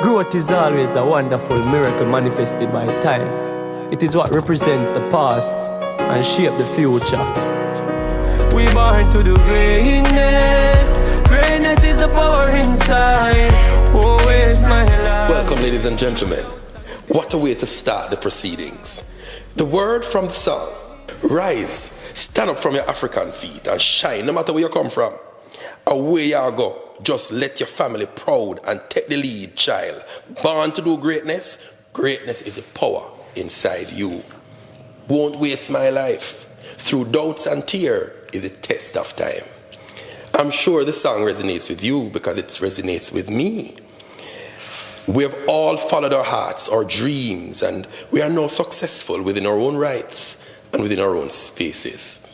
Growth is always a wonderful miracle manifested by time. It is what represents the past and shape the future. We born to do greatness. Greatness is the power inside. Oh, where's my life? Welcome, ladies and gentlemen. What a way to start the proceedings. The word from the song: rise, stand up from your African feet and shine, no matter where you come from. Away you go. Just let your family proud and take the lead, child. Born to do greatness. Greatness is the power inside you. Won't waste my life. Through doubts and tears is a test of time. I'm sure the song resonates with you because it resonates with me. We have all followed our hearts, our dreams, and we are now successful within our own rights and within our own spaces.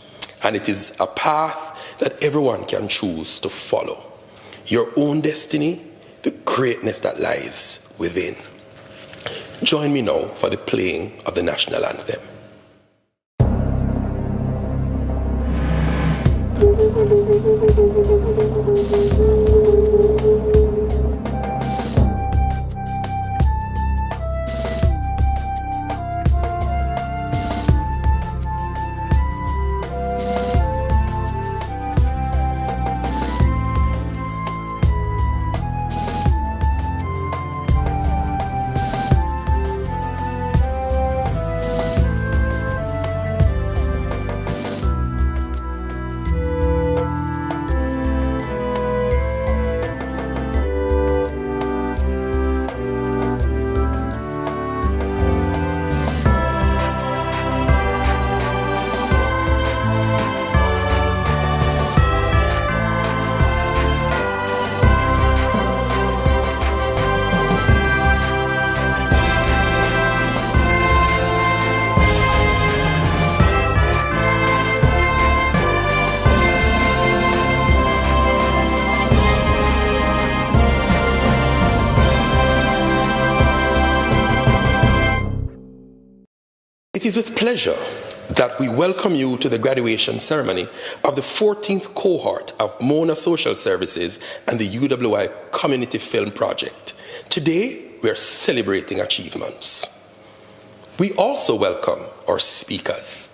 And it is a path that everyone can choose to follow. Your own destiny, the greatness that lies within. Join me now for the playing of the national anthem. It is with pleasure that we welcome you to the graduation ceremony of the 14th cohort of Mona Social Services and the UWI Community Film Project. Today, we are celebrating achievements. We also welcome our speakers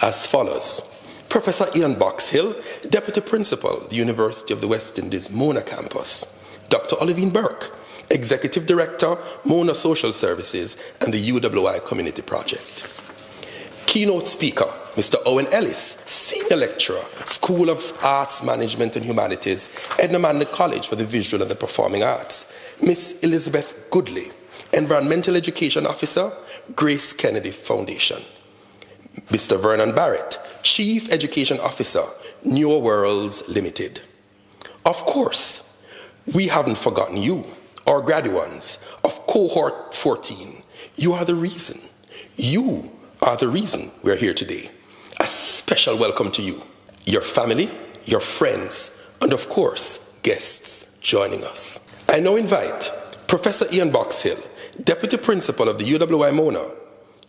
as follows: Professor Ian Boxhill, Deputy Principal, the University of the West Indies Mona Campus; Dr. Olivine Burke, Executive Director, Mona Social Services and the UWI Community Project. Keynote speaker, Mr. Owen Ellis, Senior Lecturer, School of Arts, Management and Humanities, Edna Manley College for the Visual and the Performing Arts. Miss Elizabeth Goodley, Environmental Education Officer, GraceKennedy Foundation. Mr. Vernon Barrett, Chief Education Officer, Newer Worlds Limited. Of course, we haven't forgotten you, our graduates of Cohort 14. You are the reason. You are the reason we're here today. A special welcome to you, your family, your friends, and of course, guests joining us. I now invite Professor Ian Boxhill, Deputy Principal of the UWI Mona,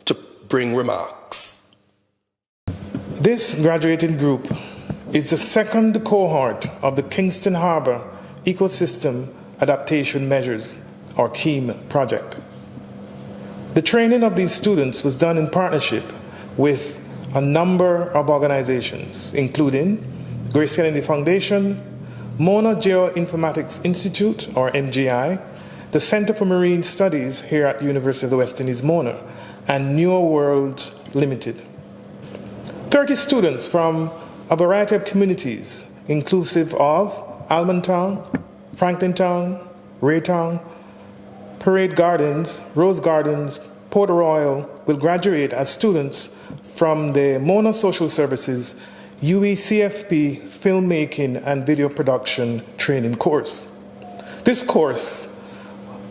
to bring remarks. This graduating group is the second cohort of the Kingston Harbour Ecosystem Adaptation Measures, or KHEAM project. The training of these students was done in partnership with a number of organizations, including GraceKennedy Foundation, Mona Geoinformatics Institute, or MGI, the Center for Marine Studies here at the University of the West Indies Mona, and Newer Worlds Limited. 30 students from a variety of communities, inclusive of Allman Town, Franklyn Town, Rae Town, Parade Gardens, Rose Gardens, Port Royal, will graduate as students from the Mona Social Services UWI Filmmaking and Video Production training course. This course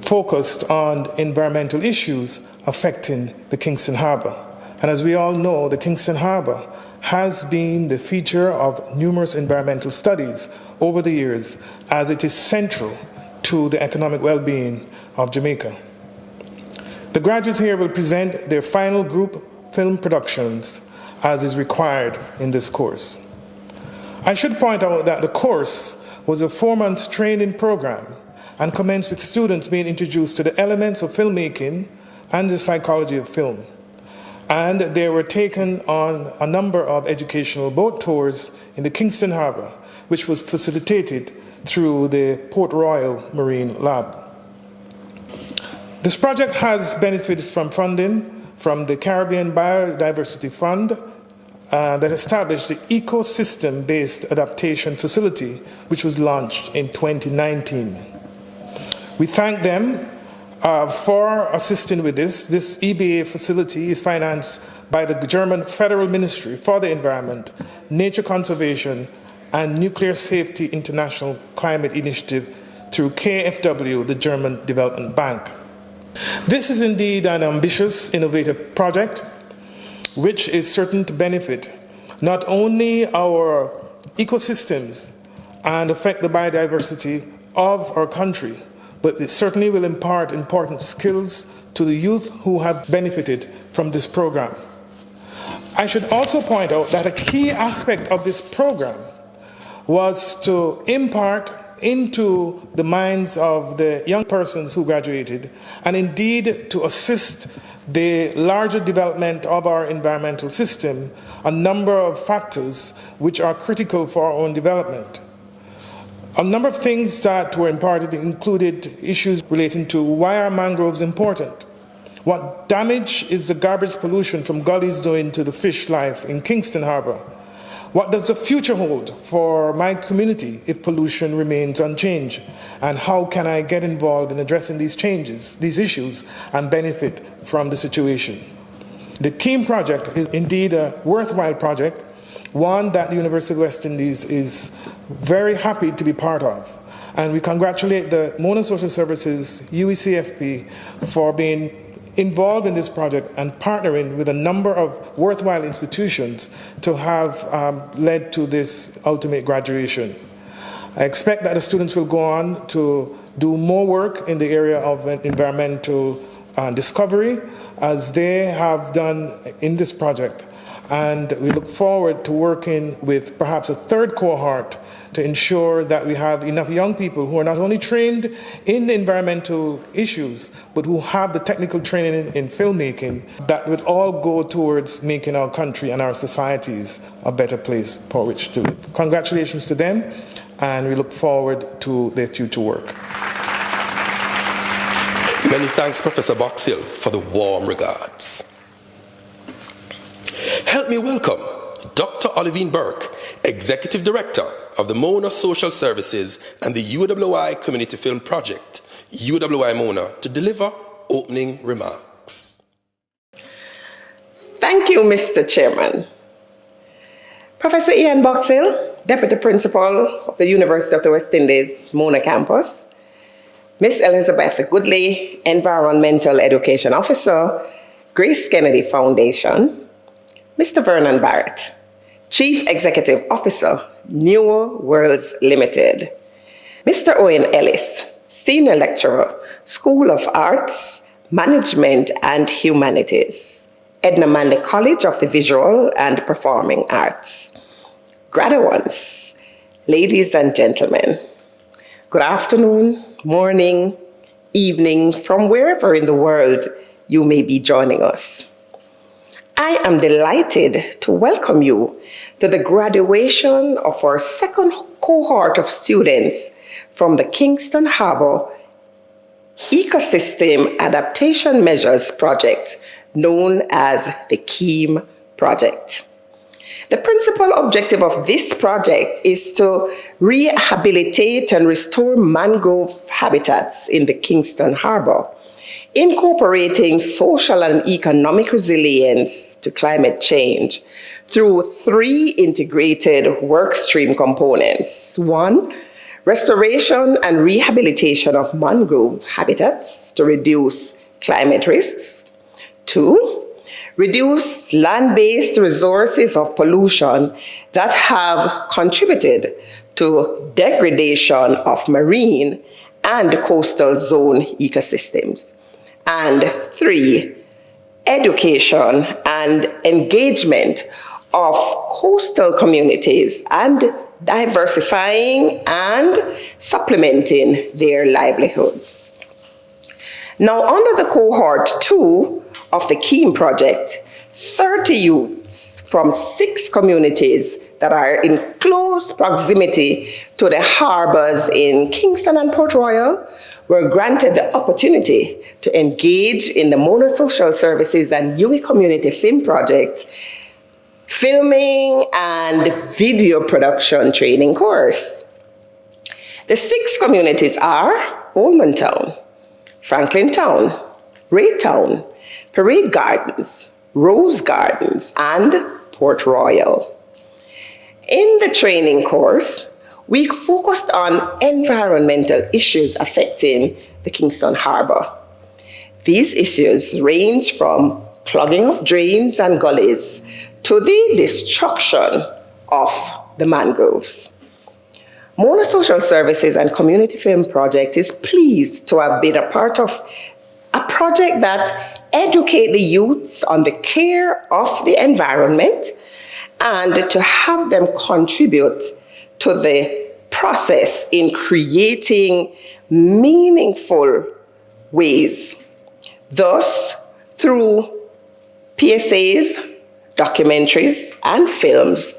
focused on environmental issues affecting the Kingston Harbour. And as we all know, the Kingston Harbour has been the feature of numerous environmental studies over the years, as it is central to the economic well-being of Jamaica. The graduates here will present their final group film productions as is required in this course. I should point out that the course was a 4-month training program and commenced with students being introduced to the elements of filmmaking and the psychology of film. And they were taken on a number of educational boat tours in the Kingston Harbour, which was facilitated through the Port Royal Marine Lab. This project has benefited from funding from the Caribbean Biodiversity Fund that established the ecosystem-based adaptation facility, which was launched in 2019. We thank them for assisting with this. This EBA facility is financed by the German Federal Ministry for the Environment, Nature Conservation, and Nuclear Safety International Climate Initiative through KfW, the German Development Bank. This is indeed an ambitious, innovative project which is certain to benefit not only our ecosystems and affect the biodiversity of our country, but it certainly will impart important skills to the youth who have benefited from this program. I should also point out that a key aspect of this program was to impart into the minds of the young persons who graduated, and indeed to assist the larger development of our environmental system, a number of factors which are critical for our own development. A number of things that were imparted included issues relating to why are mangroves important? What damage is the garbage pollution from gullies doing to the fish life in Kingston Harbour? What does the future hold for my community if pollution remains unchanged? And how can I get involved in addressing these changes, these issues, and benefit from the situation? The KHEAM project is indeed a worthwhile project, one that the University of West Indies is very happy to be part of. And we congratulate the Mona Social Services, UECFP, for being involved in this project and partnering with a number of worthwhile institutions to have led to this ultimate graduation. I expect that the students will go on to do more work in the area of environmental discovery as they have done in this project. And we look forward to working with perhaps a third cohort to ensure that we have enough young people who are not only trained in the environmental issues, but who have the technical training in filmmaking that would all go towards making our country and our societies a better place for which to live. Congratulations to them, and we look forward to their future work. Many thanks, Professor Boxill, for the warm regards. Help me welcome Dr. Olivine Burke, Executive Director of the Mona Social Services and the UWI Community Film Project, UWI Mona, to deliver opening remarks. Thank you, Mr. Chairman. Professor Ian Boxill, Deputy Principal of the University of the West Indies, Mona Campus, Miss Elizabeth Goodley, Environmental Education Officer, GraceKennedy Foundation, Mr. Vernon Barrett, Chief Executive Officer, Newer Worlds Limited, Mr. Owen Ellis, Senior Lecturer, School of Arts, Management and Humanities, Edna Manley College of the Visual and Performing Arts. Graduates, ladies and gentlemen, good afternoon, morning, evening, from wherever in the world you may be joining us. I am delighted to welcome you to the graduation of our second cohort of students from the Kingston Harbour Ecosystem Adaptation Measures Project, known as the KHEAM project. The principal objective of this project is to rehabilitate and restore mangrove habitats in the Kingston Harbour, incorporating social and economic resilience to climate change through 3 integrated workstream components. 1, restoration and rehabilitation of mangrove habitats to reduce climate risks. 2, reduce land-based resources of pollution that have contributed to degradation of marine and coastal zone ecosystems. And 3, education and engagement of coastal communities and diversifying and supplementing their livelihoods. Now, under the Cohort 2 of the KHEAM project, 30 youths from 6 communities that are in close proximity to the harbors in Kingston and Port Royal were granted the opportunity to engage in the Monosocial Services and UWI Community Film Project filming and video production training course. The 6 communities are Allman Town, Franklyn Town, Rae Town, Parade Gardens, Rose Gardens, and Port Royal. In the training course, we focused on environmental issues affecting the Kingston Harbour. These issues range from clogging of drains and gullies to the destruction of the mangroves. Monosocial Services and Community Film Project is pleased to have been a part of a project that educates the youths on the care of the environment and to have them contribute to the process in creating meaningful ways. Thus, through PSAs, documentaries, and films,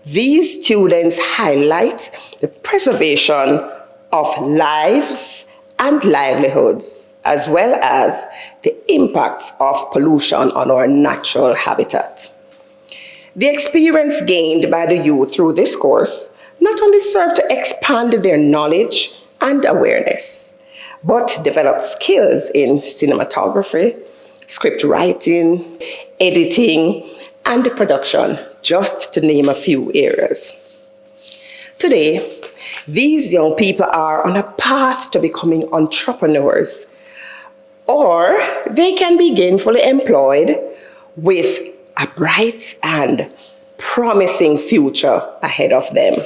these students highlight the preservation of lives and livelihoods, as well as the impacts of pollution on our natural habitat. The experience gained by the youth through this course not only served to expand their knowledge and awareness, but developed skills in cinematography, script writing, editing, and production, just to name a few areas. Today, these young people are on a path to becoming entrepreneurs, or they can be gainfully employed with a bright and promising future ahead of them.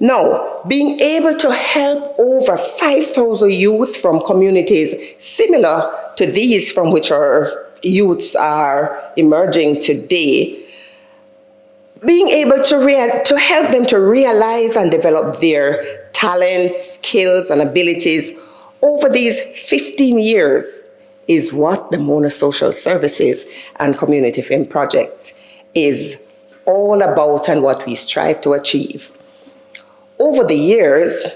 Now, being able to help over 5,000 youth from communities similar to these from which our youths are emerging today, being able to help them to realize and develop their talents, skills, and abilities over these 15 years is what the Monosocial Services and Community Film Project is all about and what we strive to achieve. Over the years,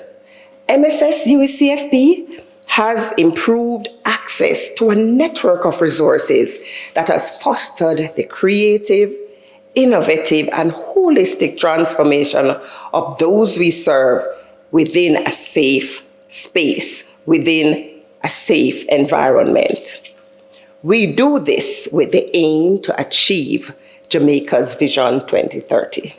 MSS UWI has improved access to a network of resources that has fostered the creative, innovative, and holistic transformation of those we serve within a safe space, within a safe environment. We do this with the aim to achieve Jamaica's Vision 2030.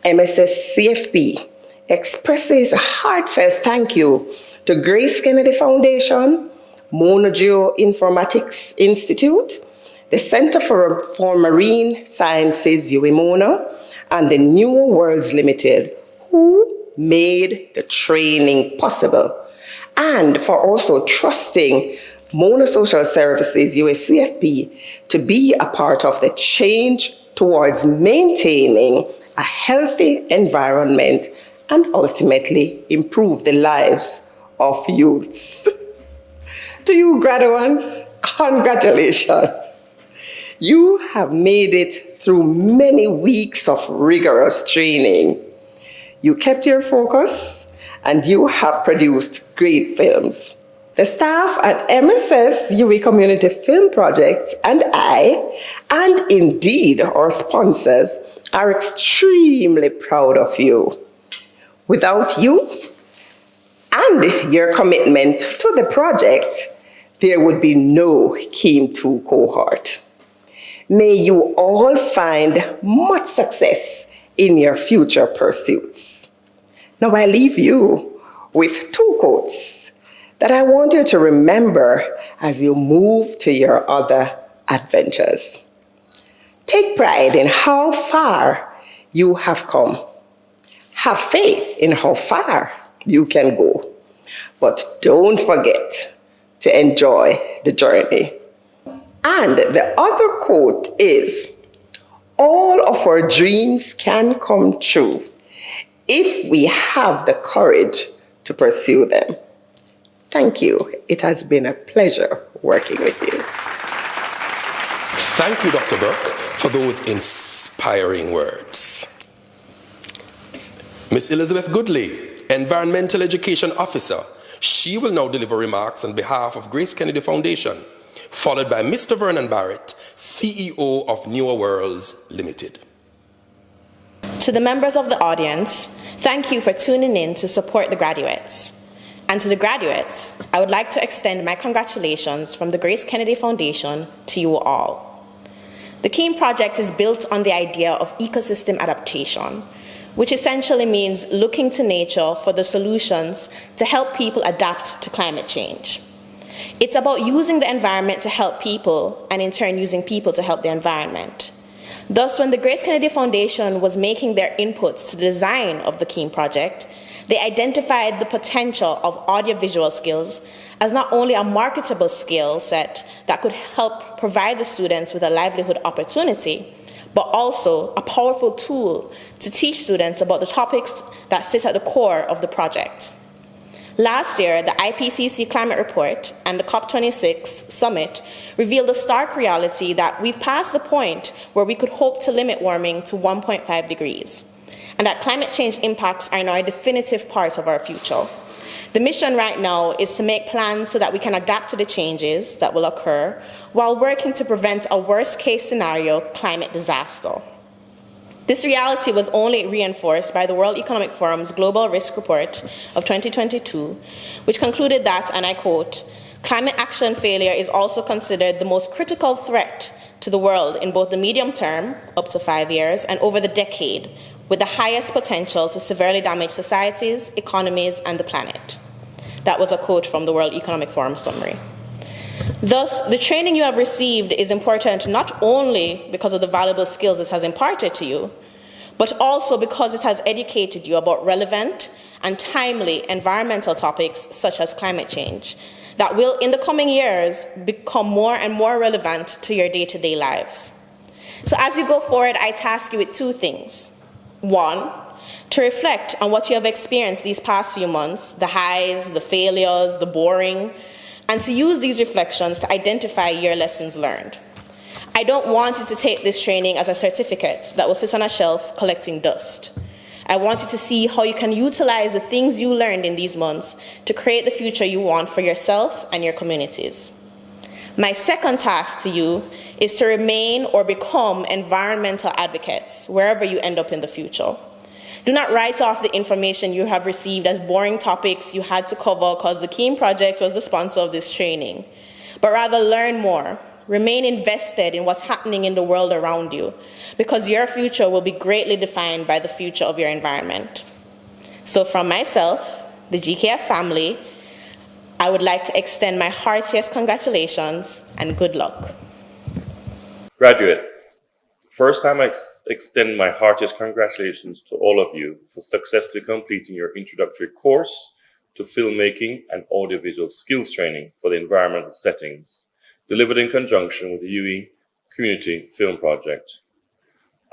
MSS CFP expresses a heartfelt thank you to GraceKennedy Foundation, Geoinformatics Institute, the Center for Marine Sciences UWI and the New Worlds Limited, who made the training possible, and for also trusting Monosocial Services UWI to be a part of the change towards maintaining a healthy environment and ultimately improve the lives of youths. To you graduates, congratulations. You have made it through many weeks of rigorous training. You kept your focus and you have produced great films. The staff at MSS UWI Community Film Project and I, and indeed our sponsors, are extremely proud of you. Without you and your commitment to the project, there would be no KHEAM 2 cohort. May you all find much success in your future pursuits. Now I leave you with 2 quotes that I want you to remember as you move to your other adventures. Take pride in how far you have come. Have faith in how far you can go. But don't forget to enjoy the journey. And the other quote is, all of our dreams can come true if we have the courage to pursue them. Thank you. It has been a pleasure working with you. Thank you, Dr. Burke, for those inspiring words. Ms. Elizabeth Goodley, Environmental Education Officer. She will now deliver remarks on behalf of GraceKennedy Foundation, followed by Mr. Vernon Barrett, CEO of Newer Worlds Limited. To the members of the audience, thank you for tuning in to support the graduates. And to the graduates, I would like to extend my congratulations from the GraceKennedy Foundation to you all. The KHEAM project is built on the idea of ecosystem adaptation, which essentially means looking to nature for the solutions to help people adapt to climate change. It's about using the environment to help people, and in turn using people to help the environment. Thus, when the GraceKennedy Foundation was making their inputs to the design of the KHEAM project, they identified the potential of audiovisual skills as not only a marketable skill set that could help provide the students with a livelihood opportunity, but also a powerful tool to teach students about the topics that sit at the core of the project. Last year, the IPCC Climate Report and the COP26 Summit revealed a stark reality that we've passed the point where we could hope to limit warming to 1.5 degrees, and that climate change impacts are now a definitive part of our future. The mission right now is to make plans so that we can adapt to the changes that will occur while working to prevent a worst-case scenario climate disaster. This reality was only reinforced by the World Economic Forum's Global Risk Report of 2022, which concluded that, and I quote, "Climate action failure is also considered the most critical threat to the world in both the medium term, up to 5 years, and over the decade, with the highest potential to severely damage societies, economies, and the planet." That was a quote from the World Economic Forum summary. Thus, the training you have received is important not only because of the valuable skills it has imparted to you, but also because it has educated you about relevant and timely environmental topics such as climate change that will, in the coming years, become more and more relevant to your day-to-day lives. So as you go forward, I task you with two things. One, to reflect on what you have experienced these past few months, the highs, the failures, the boring, and to use these reflections to identify your lessons learned. I don't want you to take this training as a certificate that will sit on a shelf collecting dust. I want you to see how you can utilize the things you learned in these months to create the future you want for yourself and your communities. My second task to you is to remain or become environmental advocates wherever you end up in the future. Do not write off the information you have received as boring topics you had to cover because the KHEAM project was the sponsor of this training, but rather learn more. Remain invested in what's happening in the world around you, because your future will be greatly defined by the future of your environment. So from myself, the GKF family, I would like to extend my heartiest congratulations and good luck. Graduates, first time I extend my heartiest congratulations to all of you for successfully completing your introductory course to filmmaking and audiovisual skills training for the environmental settings, delivered in conjunction with the UWI Community Film Project.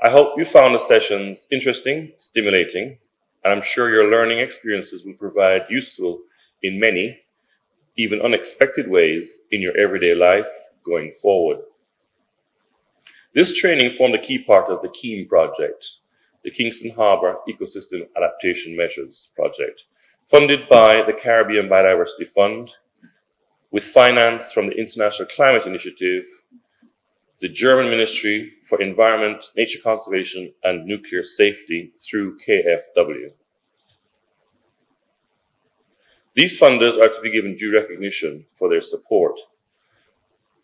I hope you found the sessions interesting, stimulating, and I'm sure your learning experiences will provide useful in many, even unexpected ways in your everyday life going forward. This training formed a key part of the KHEAM project, the Kingston Harbour Ecosystem Adaptation Measures project, funded by the Caribbean Biodiversity Fund, with finance from the International Climate Initiative, the German Ministry for Environment, Nature Conservation and Nuclear Safety through KfW. These funders are to be given due recognition for their support.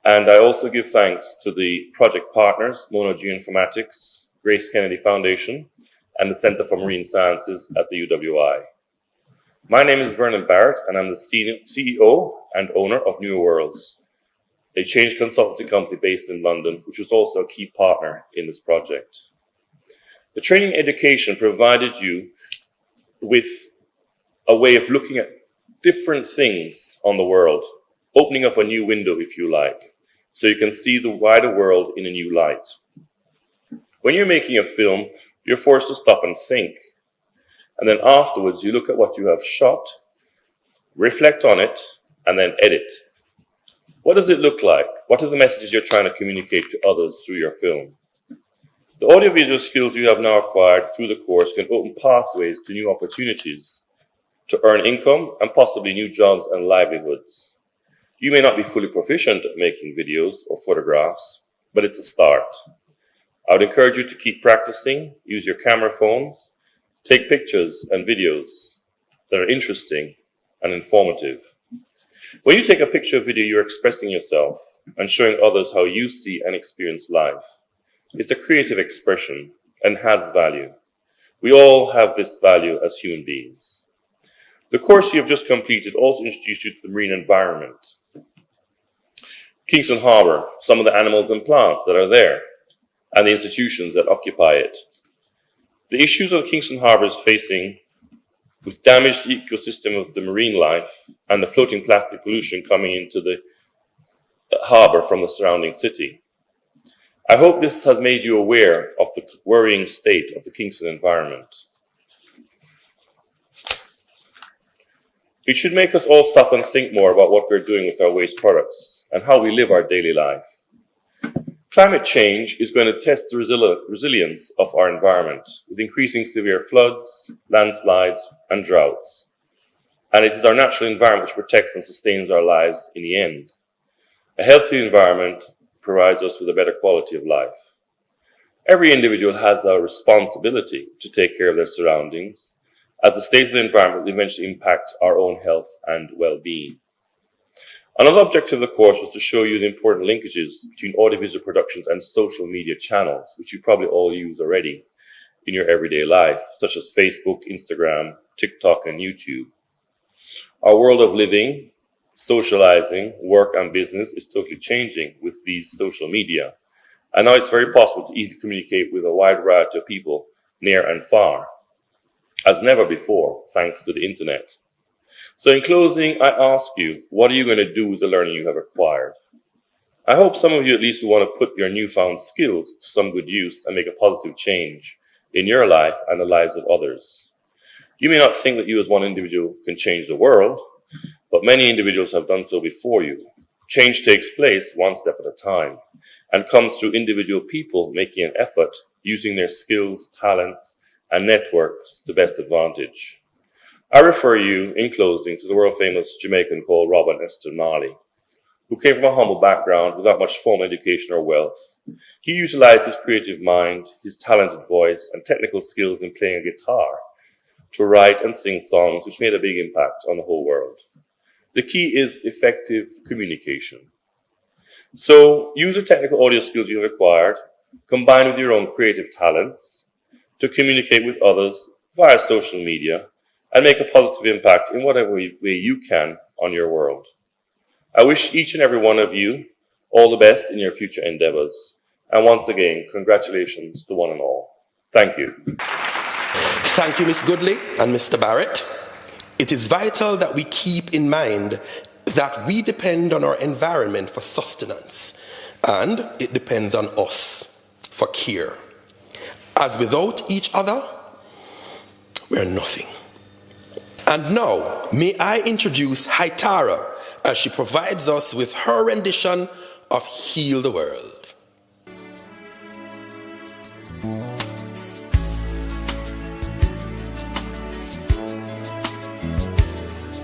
And I also give thanks to the project partners, Geoinformatics, GraceKennedy Foundation, and the Center for Marine Sciences at the UWI. My name is Vernon Barrett, and I'm the CEO and owner of Newer Worlds, a change consultancy company based in London, which was also a key partner in this project. The training education provided you with a way of looking at different things on the world, opening up a new window, if you like, so you can see the wider world in a new light. When you're making a film, you're forced to stop and think. And then afterwards, you look at what you have shot, reflect on it, and then edit. What does it look like? What are the messages you're trying to communicate to others through your film? The audiovisual skills you have now acquired through the course can open pathways to new opportunities, to earn income and possibly new jobs and livelihoods. You may not be fully proficient at making videos or photographs, but it's a start. I would encourage you to keep practicing, use your camera phones, take pictures and videos that are interesting and informative. When you take a picture or video, you're expressing yourself and showing others how you see and experience life. It's a creative expression and has value. We all have this value as human beings. The course you have just completed also introduced you to the marine environment. Kingston Harbour, some of the animals and plants that are there, and the institutions that occupy it. The issues of Kingston Harbour is facing with damaged ecosystem of the marine life and the floating plastic pollution coming into the harbour from the surrounding city. I hope this has made you aware of the worrying state of the Kingston environment. It should make us all stop and think more about what we're doing with our waste products and how we live our daily life. Climate change is going to test the resilience of our environment with increasing severe floods, landslides, and droughts. And it is our natural environment which protects and sustains our lives in the end. A healthy environment provides us with a better quality of life. Every individual has a responsibility to take care of their surroundings, as the state of the environment will eventually impact our own health and well-being. Another objective of the course was to show you the important linkages between audiovisual productions and social media channels, which you probably all use already in your everyday life, such as Facebook, Instagram, TikTok, and YouTube. Our world of living, socializing, work, and business is totally changing with these social media. And now it's very possible to easily communicate with a wide variety of people near and far, as never before, thanks to the internet. So in closing, I ask you, what are you going to do with the learning you have acquired? I hope some of you at least want to put your newfound skills to some good use and make a positive change in your life and the lives of others. You may not think that you as one individual can change the world, but many individuals have done so before you. Change takes place one step at a time and comes through individual people making an effort, using their skills, talents, and networks to best advantage. I refer you, in closing, to the world-famous Jamaican called Robin Esther Marley, who came from a humble background without much formal education or wealth. He utilized his creative mind, his talented voice, and technical skills in playing a guitar to write and sing songs which made a big impact on the whole world. The key is effective communication. So use the technical audio skills you have acquired, combined with your own creative talents, to communicate with others via social media and make a positive impact in whatever way you can on your world. I wish each and every one of you all the best in your future endeavors. And once again, congratulations to one and all. Thank you. Thank you, Ms. Goodley and Mr. Barrett. It is vital that we keep in mind that we depend on our environment for sustenance, and it depends on us for care. As without each other, we're nothing. And now, may I introduce Haitara as she provides us with her rendition of Heal the World.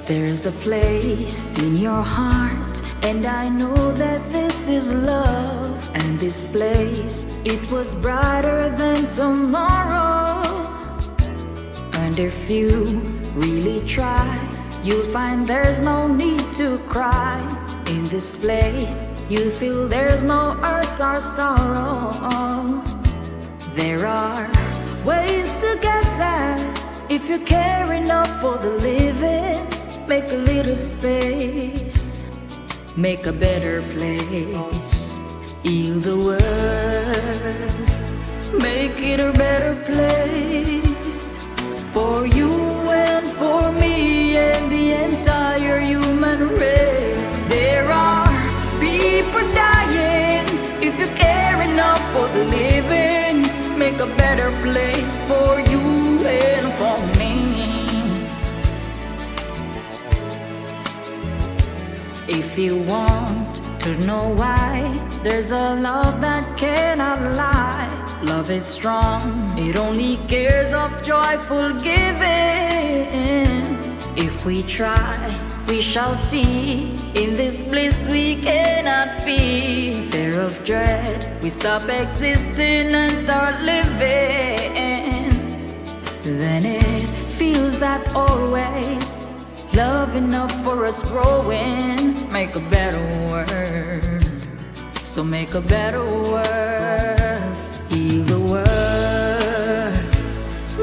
There's a place in your heart, and I know that this is love. And this place, it was brighter than tomorrow. And if you really try, you'll find there's no need to cry. In this place, you feel there's no hurt or sorrow. There are ways to get there if you care enough for the living. Make a little space, make a better place. Heal the world, make it a better place. For you and for me and the entire human race. There are people dying. If you care enough for the living, If you want to know why, there's a love that cannot lie. Love is strong, it only cares of joyful giving. If we try, we shall see. In this bliss we cannot feel. Fear of dread, we stop existing and start living. Then it feels that always love enough for us growing. Make a better world, so make a better world. Heal the world,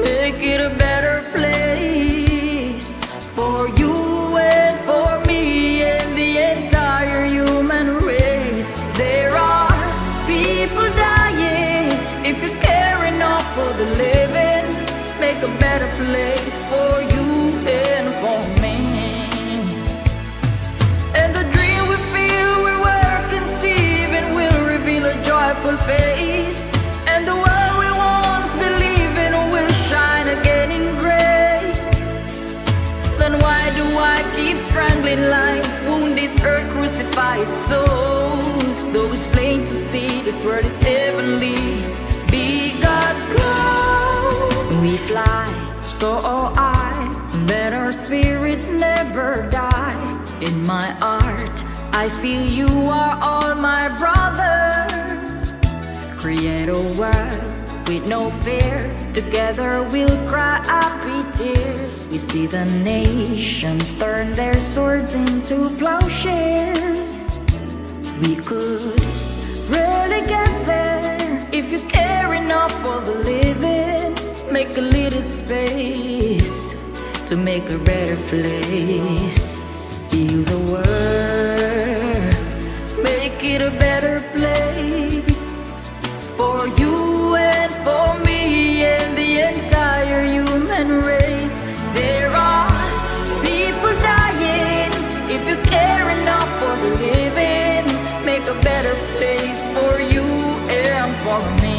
make it a better place for you and for me and the entire human race. There are people dying. If you care enough for the living, make a better place for you and for me. And the dream we feel we're conceiving will reveal a joyful face. And the world we once believed in will shine again in grace. Then why do I keep strangling life, wound this earth, crucify its soul? Though it's plain to see this world is heavenly, be God's glow. We fly, so oh I, that our spirits never die. In my art, I feel you are all my brothers. Create a world with no fear. Together we'll cry happy tears. We see the nations turn their swords into plowshares. We could really get there if you care enough for the living. Make a little space to make a better place. Heal the world, make it a better place for you and for me and the entire human race. There are people dying. If you care enough for the living, make a better place for you and for me.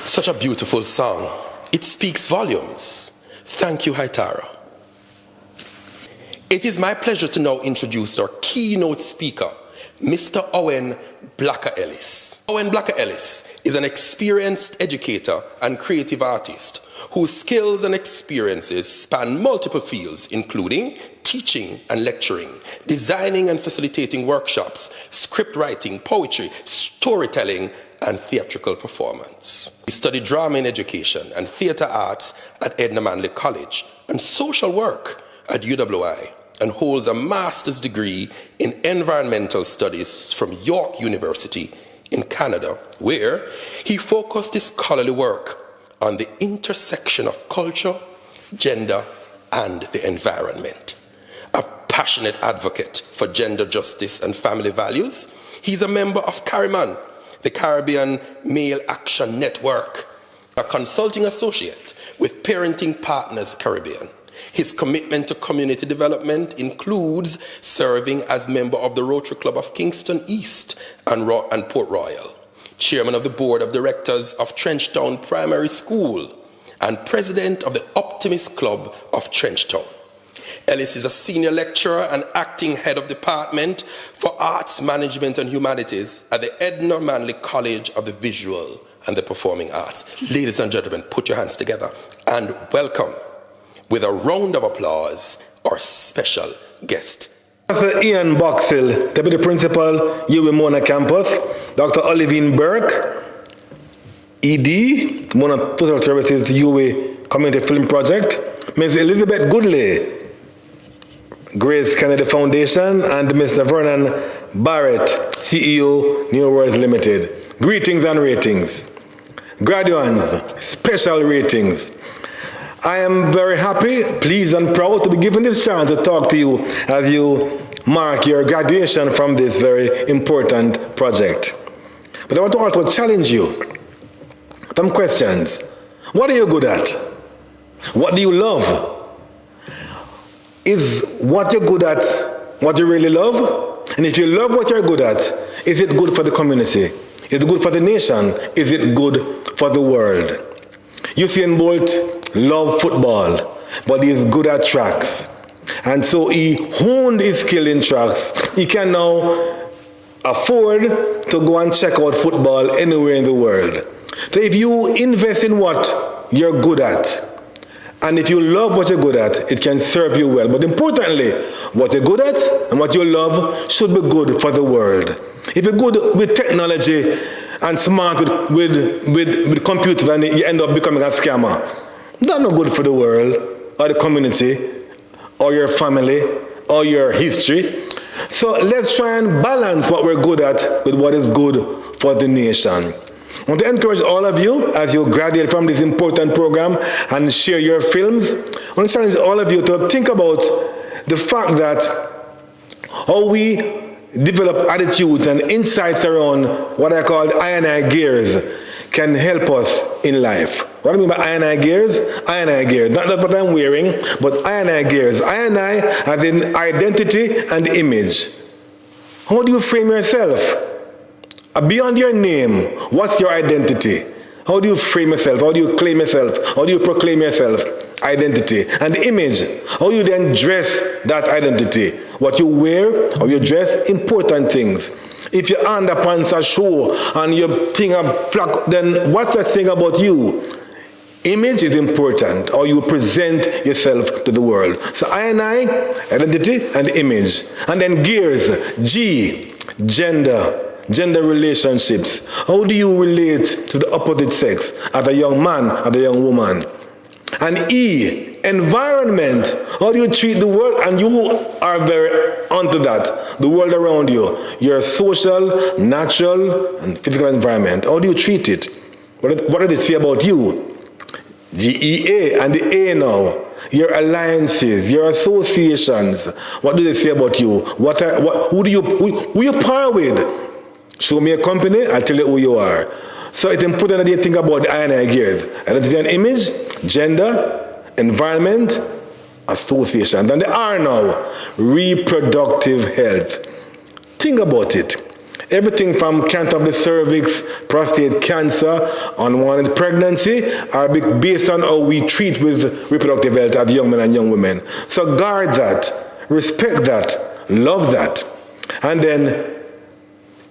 Such a beautiful song. It speaks volumes. Thank you, Haitara. It is my pleasure to now introduce our keynote speaker, Mr. Owen Blacker-Ellis. Owen Blacker-Ellis is an experienced educator and creative artist whose skills and experiences span multiple fields, including teaching and lecturing, designing and facilitating workshops, script writing, poetry, storytelling, and theatrical performance. He studied drama in education and theatre arts at Edna Manley College and social work at UWI, and holds a master's degree in environmental studies from York University in Canada, where he focused his scholarly work on the intersection of culture, gender, and the environment. A passionate advocate for gender justice and family values, he's a member of CARIMAN, the Caribbean Male Action Network, a consulting associate with Parenting Partners Caribbean. His commitment to community development includes serving as member of the Rotary Club of Kingston East and Port Royal, chairman of the board of directors of Trenchtown Primary School, and president of the Optimist Club of Trenchtown. Ellis is a senior lecturer and acting head of department for arts management and humanities at the Edna Manley College of the Visual and the Performing Arts. Ladies and gentlemen, put your hands together and welcome, with a round of applause, our special guest. Professor Ian Boxill, Deputy Principal, UWI Mona Campus, Dr. Olivine Burke, ED, Mona Social Services, UWI Community Film Project, Ms. Elizabeth Goodley, GraceKennedy Foundation, and Mr. Vernon Barrett, CEO, New Worlds Limited. Greetings and ratings. Graduates, special ratings. I am very happy, pleased, and proud to be given this chance to talk to you as you mark your graduation from this very important project. But I want to also challenge you. Some questions. What are you good at? What do you love? Is what you're good at what you really love? And if you love what you're good at, is it good for the community? Is it good for the nation? Is it good for the world? Usain Bolt loved football, but he's good at tracks. And so he honed his skill in tracks. He can now afford to go and check out football anywhere in the world. So if you invest in what you're good at, and if you love what you're good at, it can serve you well. But importantly, what you're good at and what you love should be good for the world. If you're good with technology and smart with computers, and you end up becoming a scammer, that's not good for the world or the community or your family or your history. So let's try and balance what we're good at with what is good for the nation. I want to encourage all of you as you graduate from this important program and share your films. I want to challenge all of you to think about the fact that how we develop attitudes and insights around what I call I&I gears can help us in life. What I mean by I&I gears? I&I gears, not just what I'm wearing, but I&I gears. I&I as in identity and image. How do you frame yourself? Beyond your name, what's your identity? How do you frame yourself? How do you claim yourself? How do you proclaim yourself? Identity. And image. How you then dress that identity? What you wear, how you dress, important things. If your underpants are show and your thing are flack, then what's that thing about you? Image is important, how you present yourself to the world. So I&I, identity and image. And then gears, G, gender relationships. How do you relate to the opposite sex as a young man, as a young woman? And E, environment. How do you treat the world? And you are very onto that. The world around you. Your social, natural, and physical environment. How do you treat it? What does it say about you? GEA and the A now. Your alliances, your associations. What do they say about you? Who you par with? Show me a company, I'll tell you who you are. So it's important that you think about the I&I gears. Identity and image, gender, environment, association. And the R now, reproductive health. Think about it. Everything from cancer of the cervix, prostate cancer, unwanted pregnancy are based on how we treat with reproductive health as young men and young women. So guard that, respect that, love that. And then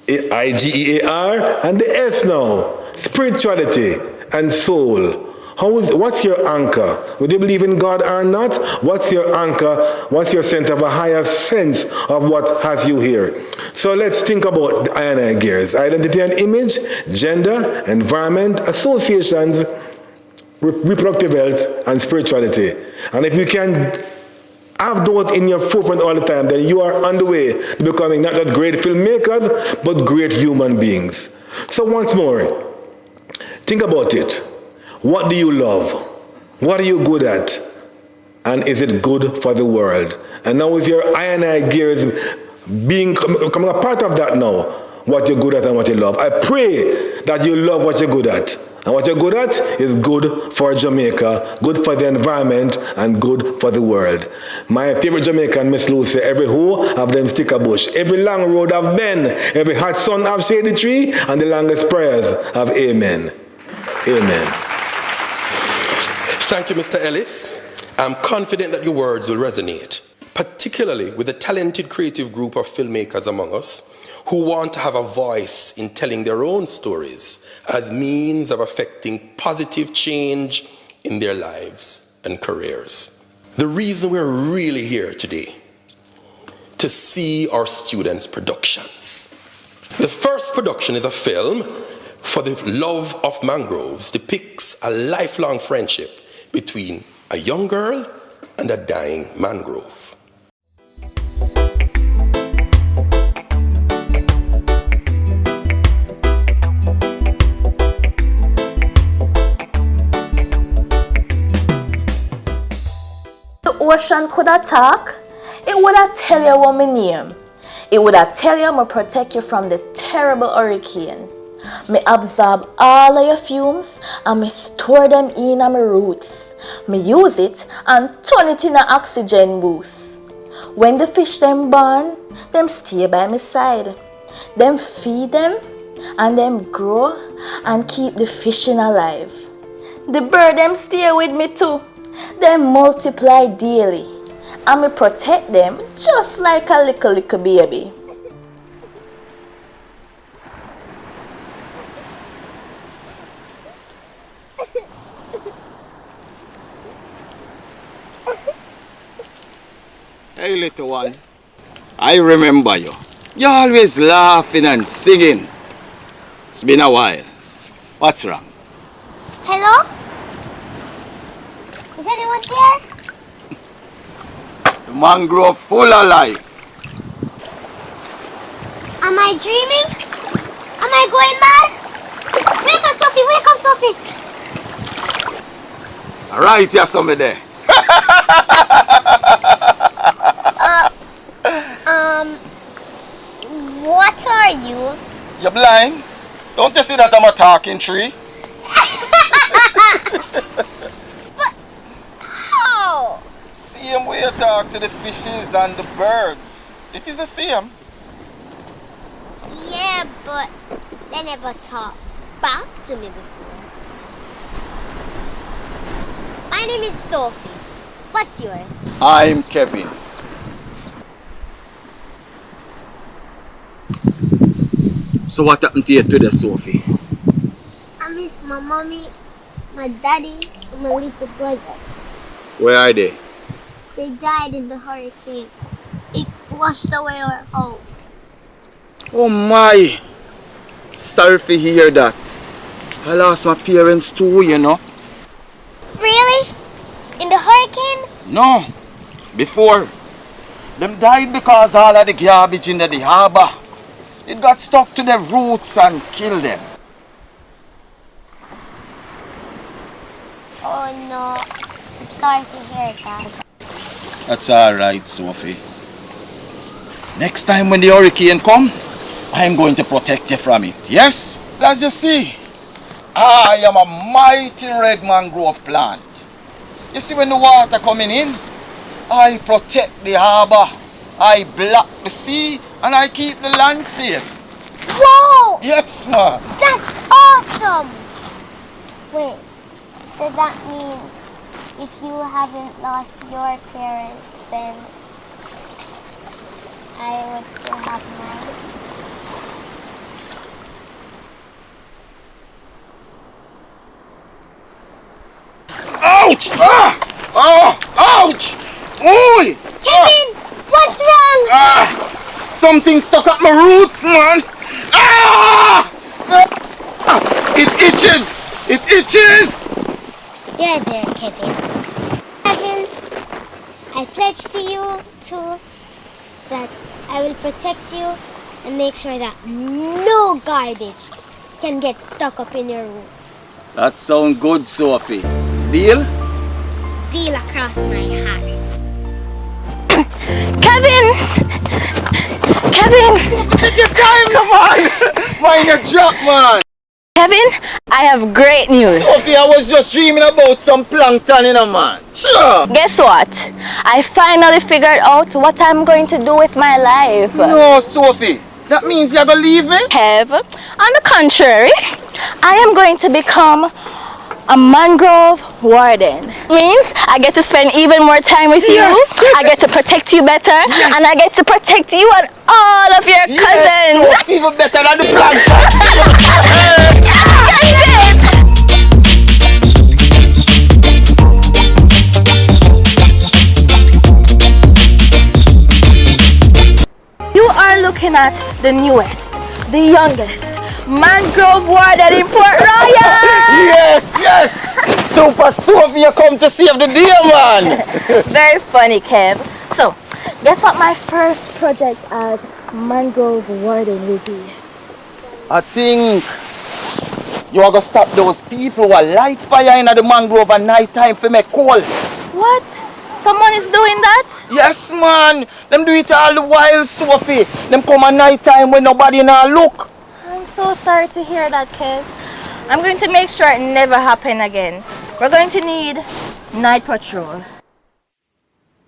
IGEAR and the S now, spirituality and soul. What's your anchor? Would you believe in God or not? What's your anchor? What's your sense of a higher sense of what has you here? So let's think about the I&I gears. Identity and image, gender, environment, associations, reproductive health, and spirituality. And if you can have those in your forefront all the time, then you are on the way to becoming not just great filmmakers, but great human beings. So once more, think about it. What do you love? What are you good at? and is it good for the world? And now with your I&I gears becoming a part of that now, what you're good at and what you love. I pray that you love what you're good at. And what you're good at is good for Jamaica, good for the environment, and good for the world. My favorite Jamaican, Miss Lucy, every hoe have them stick a bush. Every long road have bend. Every hot sun have shady tree. And the longest prayers have amen. Amen. Thank you, Mr. Ellis. I'm confident that your words will resonate, particularly with the talented creative group of filmmakers among us who want to have a voice in telling their own stories as means of affecting positive change in their lives and careers. The reason we're really here today, to see our students' productions. The first production is a film, For the Love of Mangroves, depicts a lifelong friendship between a young girl and a dying mangrove. The ocean could have talk, it would have tell you what my name. It would have tell you me protect you from the terrible hurricane. Me absorb all of your fumes and me store them in my roots. Me use it and turn it in an oxygen boost. When the fish them born, them stay by my side. Them feed them and them grow and keep the fishing alive. The bird them stay with me too. They multiply daily, and me protect them just like a little baby. Hey little one, I remember you. You're always laughing and singing. It's been a while. What's wrong? Hello? Is anyone there? The mangrove full of life. Am I dreaming? Am I going mad? Wake up, Sophie! Wake up, Sophie! Alright, you're somewhere there. What are you? You're blind? Don't you see that I'm a talking tree? But how? Same way you talk to the fishes and the birds. It is the same. Yeah, but they never talked back to me before. My name is Sophie. What's yours? I'm Kevin. So what happened to you today, Sophie? I miss my mommy, my daddy, and my little brother. Where are they? They died in the hurricane. It washed away our house. Oh my! Sorry to hear that. I lost my parents too, you know. Really? In the hurricane? No, before. Them died because all of the garbage in the harbour. It got stuck to the roots and killed them. Oh no, I'm sorry to hear that. That's alright, Sophie. Next time when the hurricane come, I'm going to protect you from it, yes? As you see, I am a mighty red mangrove plant. You see when the water coming in, I protect the harbour, I block the sea, and I keep the land safe. Whoa! Yes, man. That's awesome! Wait, so that means if you haven't lost your parents, then I would still have mine. Ouch! Ah! Oh! Ouch! Oi! Kevin! What's wrong? Something stuck up my roots, man! Ah! It itches! It itches! You're there, Kevin. Kevin, I pledge to you too that I will protect you and make sure that no garbage can get stuck up in your roots. That sounds good, Sophie. Deal? steal across my heart. Kevin! Kevin! Take your time, no man! Mind your job, man! Kevin, I have great news. Sophie, I was just dreaming about some plankton in a man. Sure! Guess what? I finally figured out what I'm going to do with my life. No, Sophie. That means you're going to leave me? Kev, on the contrary, I am going to become a mangrove warden. Means I get to spend even more time with you. I get to protect you better, and I get to protect you and all of your cousins. Yes, even better than the plankton. You are looking at the newest, the youngest mangrove warden in Port Royal. Yes. Super Sophie, you come to save the day, man. Very funny, Kev. So, guess what my first project as mangrove warden will be? I think you are going to stop those people who are light fire in the mangrove at night time for me cold. What? Someone is doing that? Yes, man. Them do it all the while, Sophie. Them come at night time when nobody now look. I'm so sorry to hear that, Kev. I'm going to make sure it never happen again. We're going to need night patrol.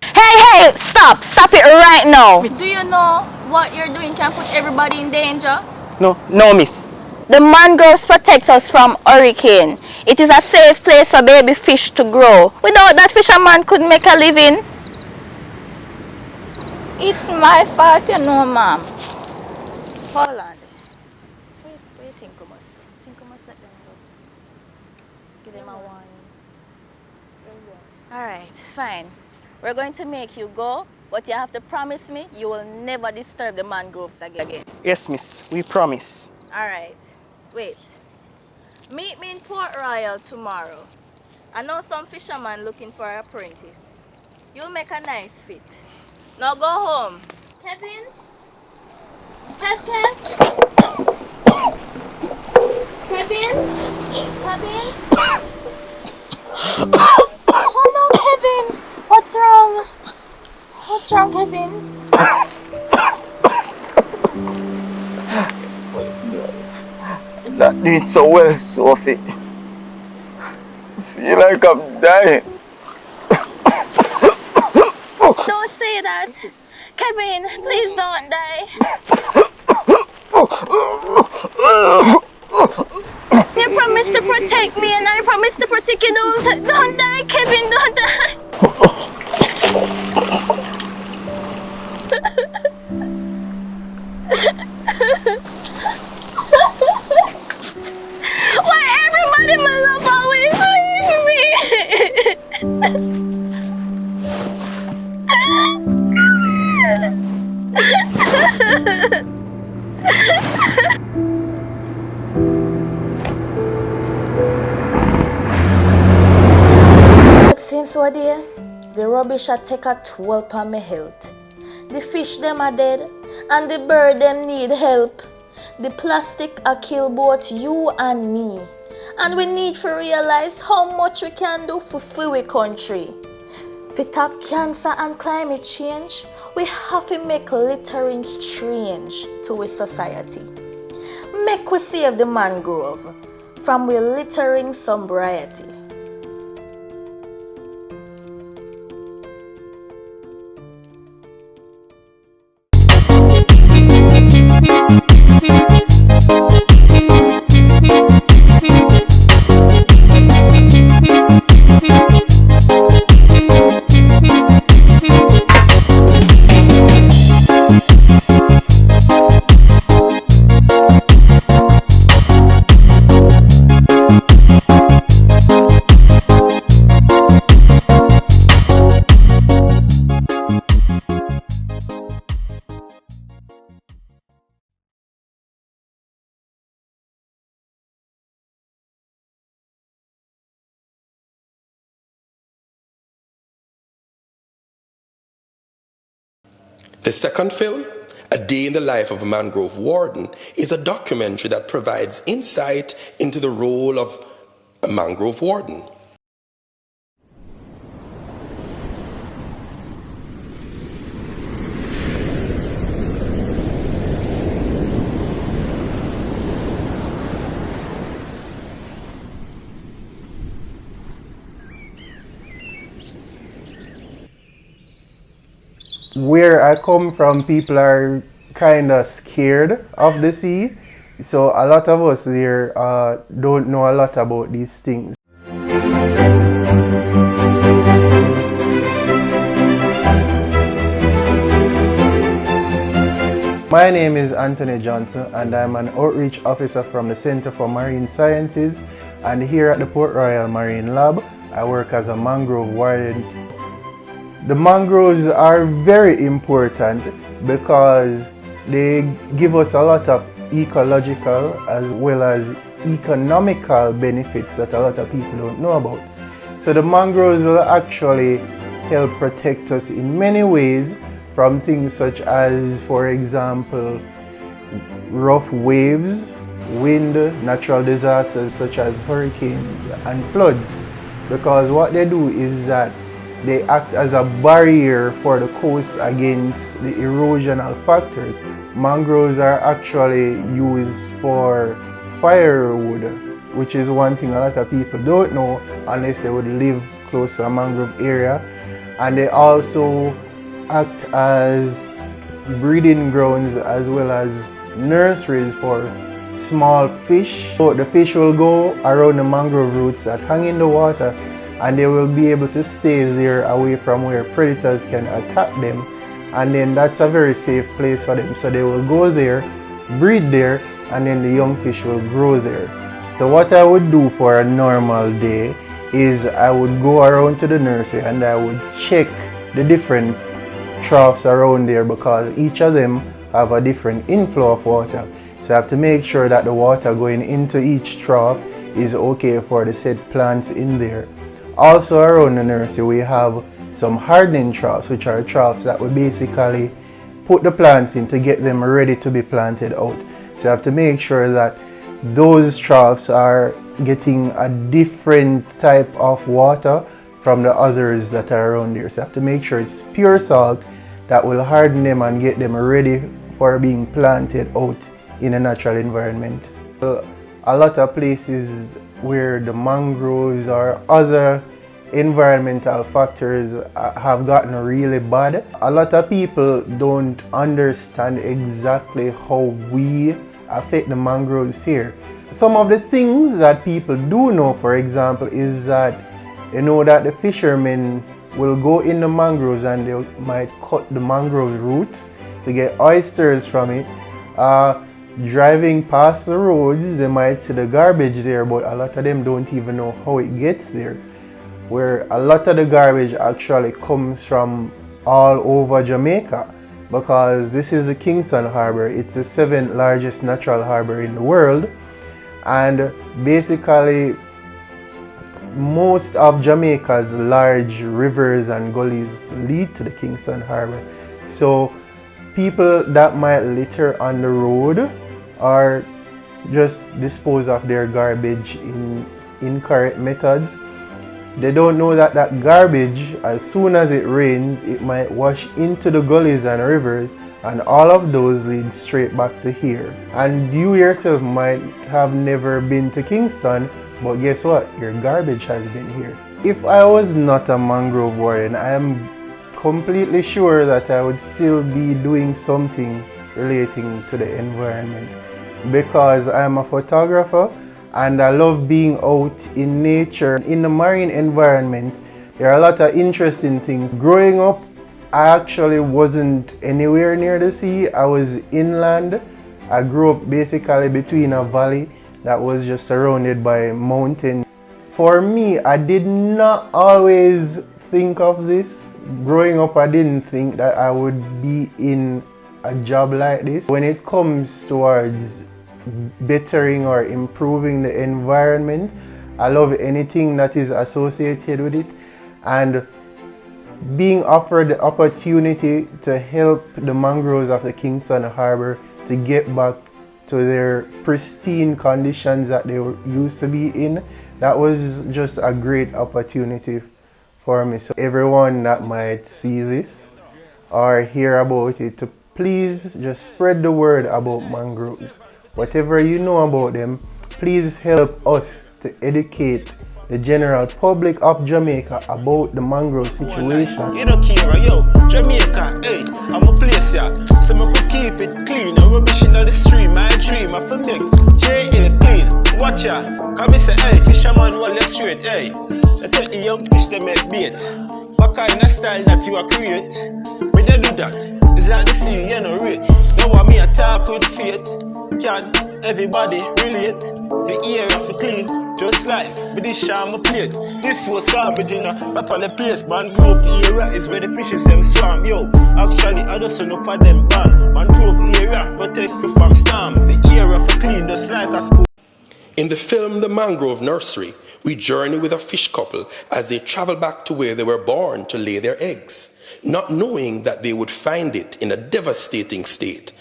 Hey, stop it right now. Do you know what you're doing can put everybody in danger? No, miss. The mangroves protect us from hurricane. It is a safe place for baby fish to grow. Without that, fisherman couldn't make a living. It's my fault, you know, ma'am. Hold on. Wait, think we must let them go. Give them a warning. Alright, fine. We're going to make you go, but you have to promise me you will never disturb the mangroves again. Yes, miss. We promise. Alright. Wait. Meet me in Port Royal tomorrow. I know some fisherman looking for an apprentice. You make a nice fit. Now go home. Kevin? Kevin? Oh no, Kevin! What's wrong? What's wrong, Kevin? Not doing so well, Sophie. I feel like I'm dying. Don't say that. Kevin, please don't die. You promised to protect me and I promised to protect you. Don't die, Kevin, don't die. Why everybody in my love always leave me? But since what day, the rubbish a take a toll upon my health. The fish them are dead and the bird them need help. The plastic a kill both you and me. And we need to realize how much we can do for free country. To stop cancer and climate change, we have to make littering strange to our society. Make we save the mangrove from we littering sobriety. The second film, A Day in the Life of a Mangrove Warden, is a documentary that provides insight into the role of a mangrove warden. Where I come from, people are kind of scared of the sea. So a lot of us there don't know a lot about these things. My name is Anthony Johnson and I'm an outreach officer from the Center for Marine Sciences, and here at the Port Royal Marine Lab I work as a mangrove warden. The mangroves are very important because they give us a lot of ecological as well as economical benefits that a lot of people don't know about. So the mangroves will actually help protect us in many ways, from things such as, for example, rough waves, wind, natural disasters such as hurricanes and floods, because what they do is that they act as a barrier for the coast against the erosional factors. Mangroves are actually used for firewood, which is one thing a lot of people don't know unless they would live close to a mangrove area. And they also act as breeding grounds as well as nurseries for small fish. So the fish will go around the mangrove roots that hang in the water, and they will be able to stay there away from where predators can attack them, and then that's a very safe place for them. So they will go there, breed there, and then the young fish will grow there. So what I would do for a normal day is I would go around to the nursery and I would check the different troughs around there, because each of them have a different inflow of water. So I have to make sure that the water going into each trough is okay for the said plants in there. Also around the nursery we have some hardening troughs, which are troughs that we basically put the plants in to get them ready to be planted out. So I have to make sure that those troughs are getting a different type of water from the others that are around there. So I have to make sure it's pure salt that will harden them and get them ready for being planted out in a natural environment. A lot of places where the mangroves or other environmental factors have gotten really bad, a lot of people don't understand exactly how we affect the mangroves here. Some of the things that people do know, for example, is that you know that the fishermen will go in the mangroves and they might cut the mangrove roots to get oysters from it. Driving past the roads, they might see the garbage there, but a lot of them don't even know how it gets there. Where a lot of the garbage actually comes from all over Jamaica, because this is the Kingston Harbour. It's the 7th largest natural harbour in the world, and basically most of Jamaica's large rivers and gullies lead to the Kingston Harbour. So people that might litter on the road or just dispose of their garbage in incorrect methods, they don't know that that garbage, as soon as it rains, it might wash into the gullies and rivers, and all of those lead straight back to here. And you yourself might have never been to Kingston, but guess what? Your garbage has been here. If I was not a mangrove warden, I am completely sure that I would still be doing something relating to the environment, because I am a photographer and I love being out in nature. In the marine environment, there are a lot of interesting things. Growing up, I actually wasn't anywhere near the sea. I was inland. I grew up basically between a valley that was just surrounded by mountains. For me, I did not always think of this. Growing up, I didn't think that I would be in a job like this. When it comes towards bettering or improving the environment, I love anything that is associated with it, and being offered the opportunity to help the mangroves of the Kingston Harbour to get back to their pristine conditions that they used to be in, that was just a great opportunity for me. So everyone that might see this or hear about it, to please just spread the word about mangroves. Whatever you know about them, please help us to educate the general public of Jamaica about the mangrove situation. You know, Kira, yo, Jamaica, hey, I'm a place, yeah. So I could keep it clean. No rubbish in the stream. My dream, I feel make J.A. clean. Watch ya. Come and say, hey, fisherman, well, let's straight, hey. I tell the young fish they make bait. What kind of style that you are create? When they do that, it's like the sea, you know, rate. Now what me a talk with faith. Can everybody relate? The air of it clean, just like with this sham plate. This was garbage in a up on the place. Mangrove area is where the fishes them swam. Yo, actually I just know for them ban. Mangrove area protect you from storm. The air of it clean, just like a school. In the film The Mangrove Nursery, we journey with a fish couple as they travel back to where they were born to lay their eggs, not knowing that they would find it in a devastating state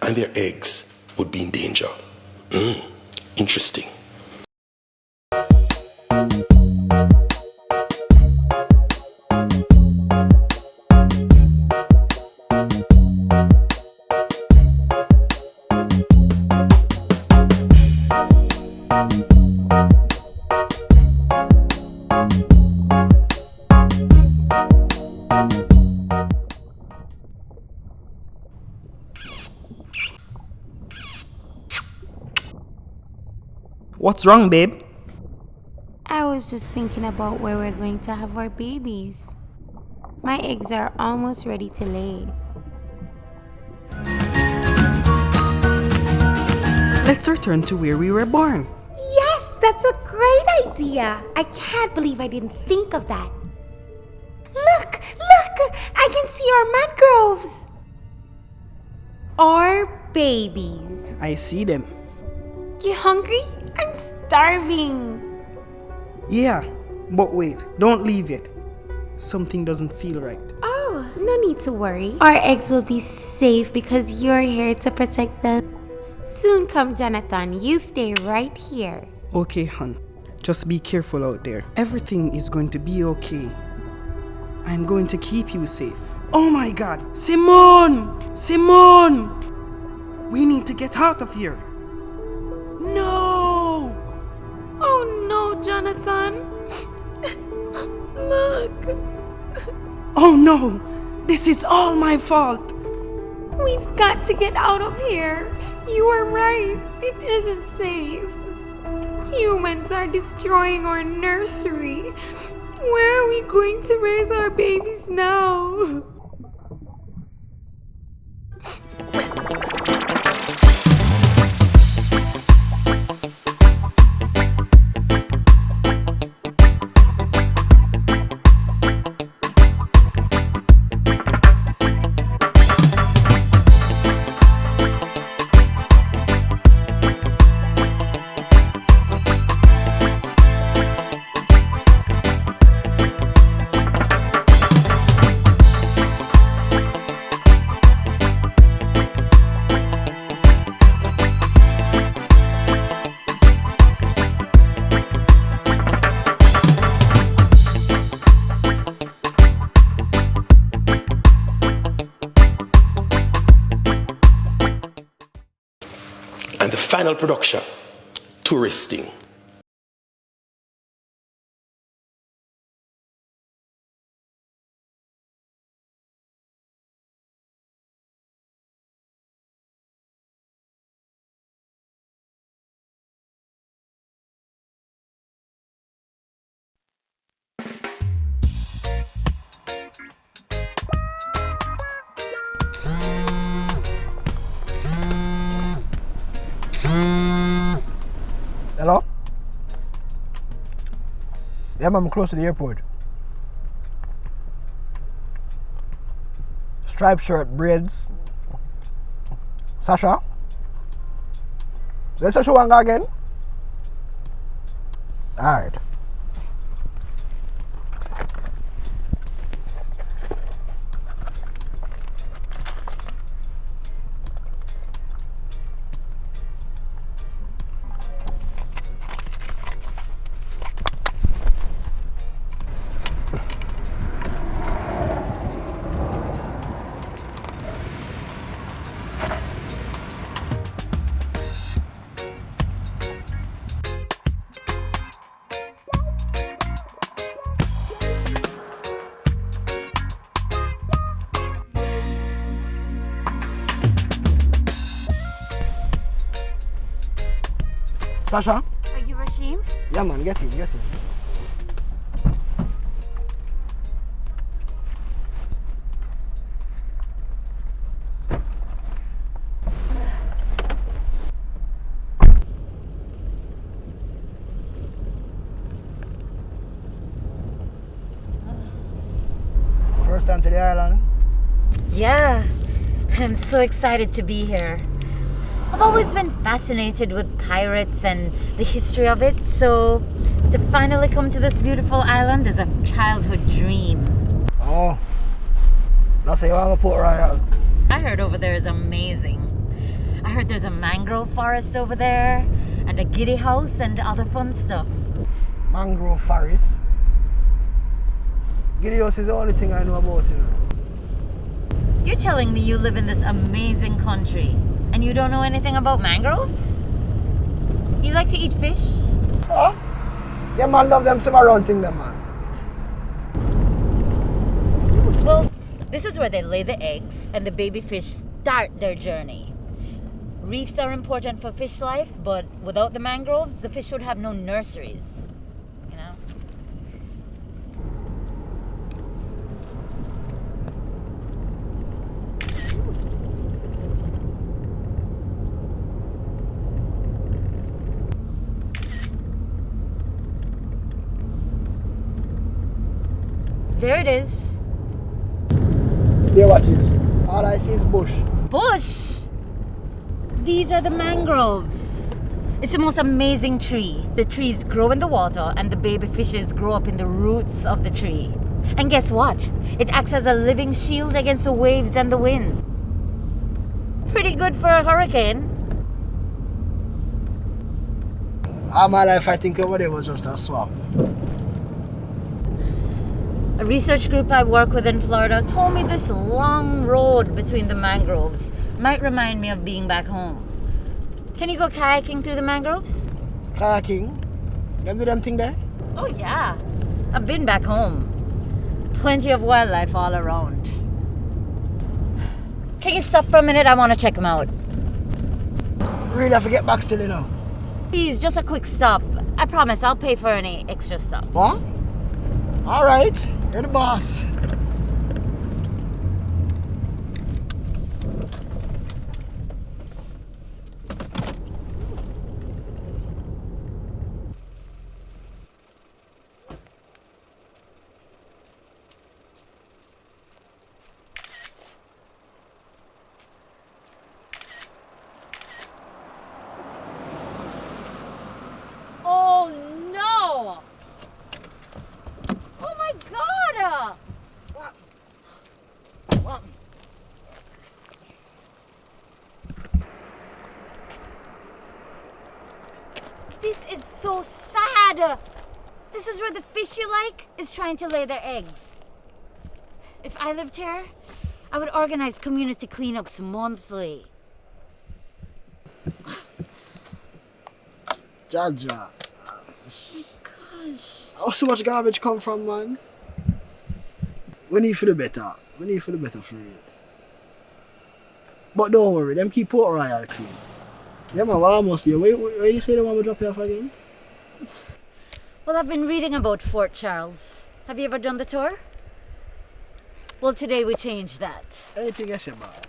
and their eggs would be in danger. Interesting. What's wrong, babe? I was just thinking about where we're going to have our babies. My eggs are almost ready to lay. Let's return to where we were born. Yes, that's a great idea. I can't believe I didn't think of that. Look, I can see our mangroves. Our babies. I see them. You hungry? I'm starving. Yeah, but wait, don't leave yet. Something doesn't feel right. Oh, no need to worry. Our eggs will be safe because you're here to protect them. Soon come, Jonathan. You stay right here. Okay, hon. Just be careful out there. Everything is going to be okay. I'm going to keep you safe. Oh my God! Simone! We need to get out of here. No! Oh no, Jonathan. Look. Oh no! This is all my fault. We've got to get out of here. You are right. It isn't safe. Humans are destroying our nursery. Where are we going to raise our babies now? And the final production, Touristing. Hello? Yeah, I'm close to the airport. Striped shirt, braids. Sasha? Where's Sasha Wanga again? Alright. Sasha? Are you Rashim? Yeah, man, get in, get in. First time to the island? Yeah, I'm so excited to be here. I've always been fascinated with pirates and the history of it, so to finally come to this beautiful island is a childhood dream. Oh, that's how you want to Port Royal. I heard over there is amazing. I heard there's a mangrove forest over there, and a giddy house and other fun stuff. Mangrove forest? Giddy house is the only thing I know about it. You're telling me you live in this amazing country, and you don't know anything about mangroves? You like to eat fish? Huh? Yeah, man, love them some around thing, them, man. Well, this is where they lay the eggs and the baby fish start their journey. Reefs are important for fish life, but without the mangroves, the fish would have no nurseries, you know? There it is. There what is? All I see is bush. Bush? These are the mangroves. It's the most amazing tree. The trees grow in the water and the baby fishes grow up in the roots of the tree. And guess what? It acts as a living shield against the waves and the winds. Pretty good for a hurricane. All my life I think over there was just a swamp. A research group I work with in Florida told me this long road between the mangroves might remind me of being back home. Can you go kayaking through the mangroves? Kayaking? Them do them thing there? Oh yeah, I've been back home. Plenty of wildlife all around. Can you stop for a minute? I want to check them out. Really have to get back still, you know. Please, just a quick stop. I promise I'll pay for any extra stuff. What? All right, you're the boss. Oh no! Oh my god! What? This is so sad! This is where the fish you like is trying to lay their eggs. If I lived here, I would organize community cleanups monthly. Jaja. Oh my gosh. How so much garbage come from, man? We need for the better. We need for the better for real. But don't worry, them keep Port Royal clean. Yeah man, we're almost there. Where you say they want me to drop you off again? Well, I've been reading about Fort Charles. Have you ever done the tour? Well, today we changed that. Anything else about?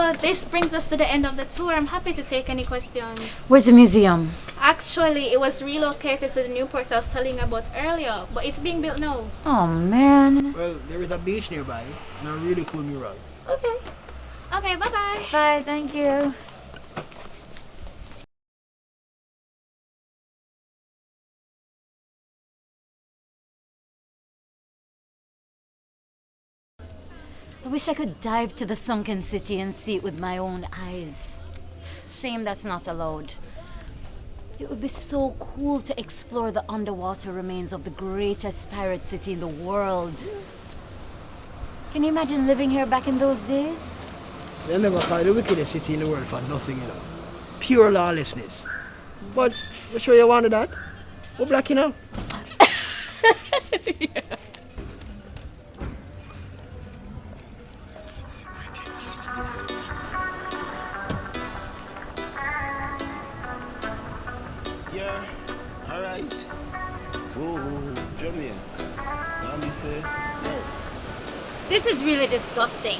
So this brings us to the end of the tour. I'm happy to take any questions. Where's the museum? Actually, it was relocated to the new port I was telling you about earlier, but it's being built now. Oh man. Well, there is a beach nearby and a really cool mural. Okay. Okay, bye-bye. Bye, thank you. I wish I could dive to the sunken city and see it with my own eyes. Shame that's not allowed. It would be so cool to explore the underwater remains of the greatest pirate city in the world. Can you imagine living here back in those days? They never call the wickedest city in the world for nothing, you know. Pure lawlessness. But I'm sure you wanted that. We're black, you know. Yeah. Yeah, alright. Whoa, Jamaica. Now me say, yo. This is really disgusting.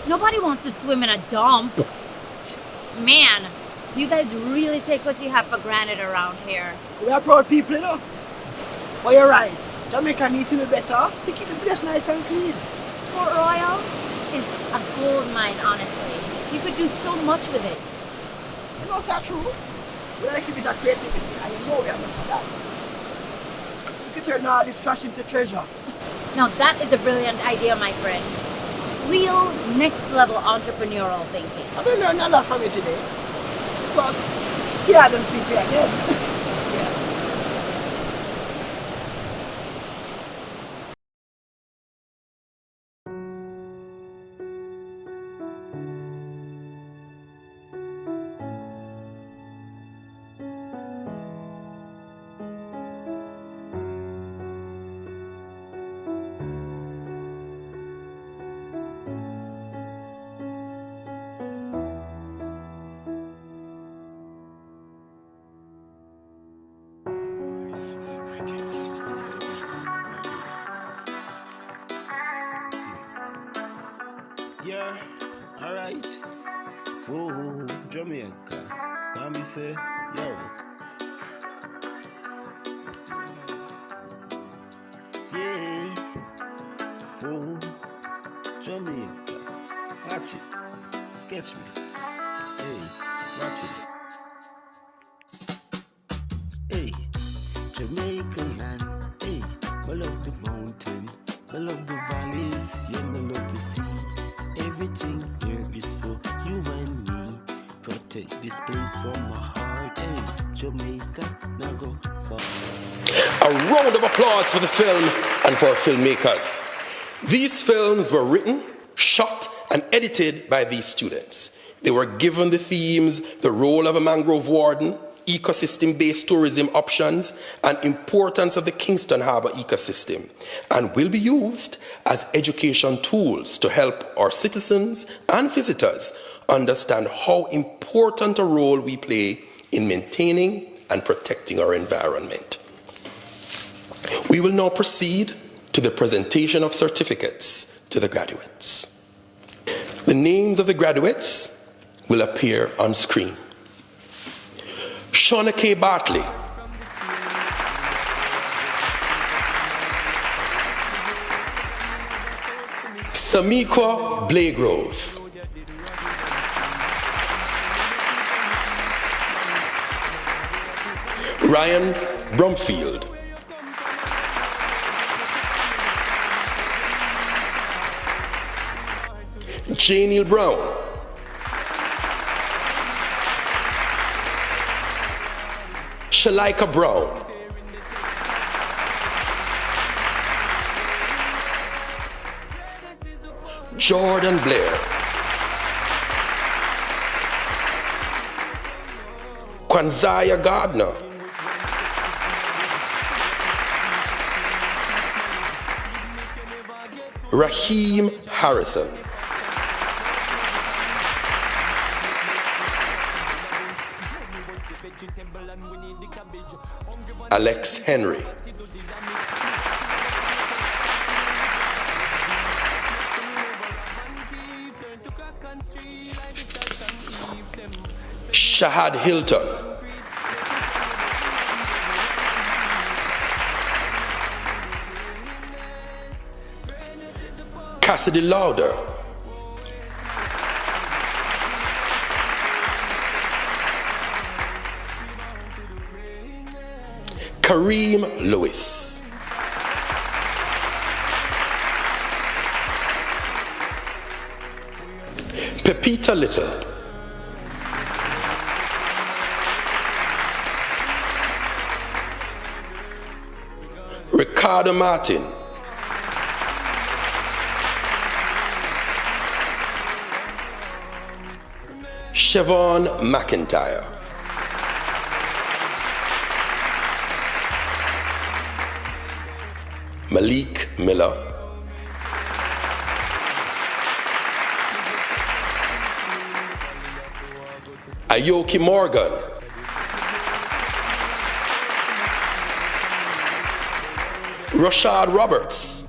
Nobody wants to swim in a dump. Man, you guys really take what you have for granted around here. We are proud people, you know. But you're right. Jamaica needs to be better to keep the place nice and clean. Port Royal is a gold mine, honestly. You could do so much with it. You know, that's true. We like to keep it a creativity, and you know we are for that. You can turn all this trash into treasure. Now that is a brilliant idea, my friend. Real next level entrepreneurial thinking. I've been learning a lot from you today. Because you had them sing me again. Yeah, alright. Whoa, Jamaica. Can me say, yo. Yeah. Whoa, Jamaica. Watch it. Catch me. Hey, watch it. Hey, Jamaica land. Hey, I love the mountain. I love the valleys. Yeah, I love the sea. Everything here is for you and me. Protect this place from my heart. Hey, Jamaica, now go for. A round of applause for the film and for our filmmakers. These films were written, shot, and edited by these students. They were given the themes, the role of a mangrove warden, ecosystem-based tourism options, and importance of the Kingston Harbour ecosystem, and will be used as education tools to help our citizens and visitors understand how important a role we play in maintaining and protecting our environment. We will now proceed to the presentation of certificates to the graduates. The names of the graduates will appear on screen. Shauna K. Bartley. Samikwa Blagrove. Ryan Brumfield. Janiel Brown. Shalika Brown. Jordan Blair. Kwanzaya Gardner. Raheem Harrison. Alex Henry. Shahad Hilton, Cassidy Lauder, Kareem Lewis, Pepita Little, Ricardo Martin, Siobhan McIntyre, Malik Miller, Ayoki Morgan, Rashad Roberts,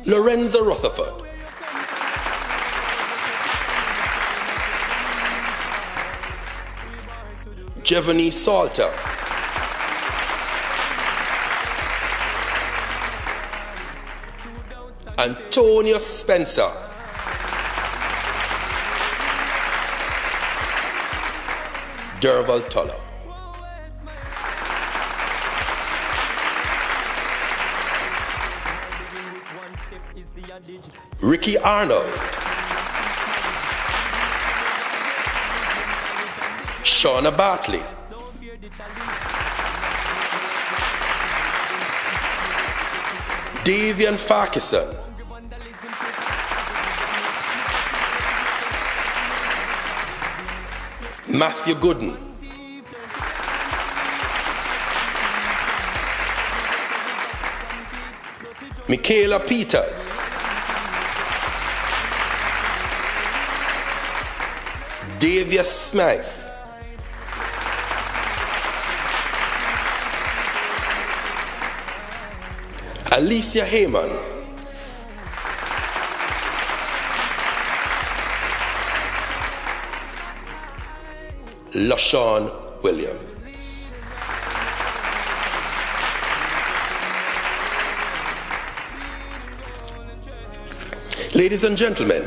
Lorenzo Rutherford, Jevony Salter, Antonio Spencer, Derval Toller, Ricky Arnold, Shauna Bartley, Davian Farquharson, Matthew Gooden, Michaela Peters, Davia Smythe, Alicia Heyman, LaShawn Williams. Ladies and gentlemen,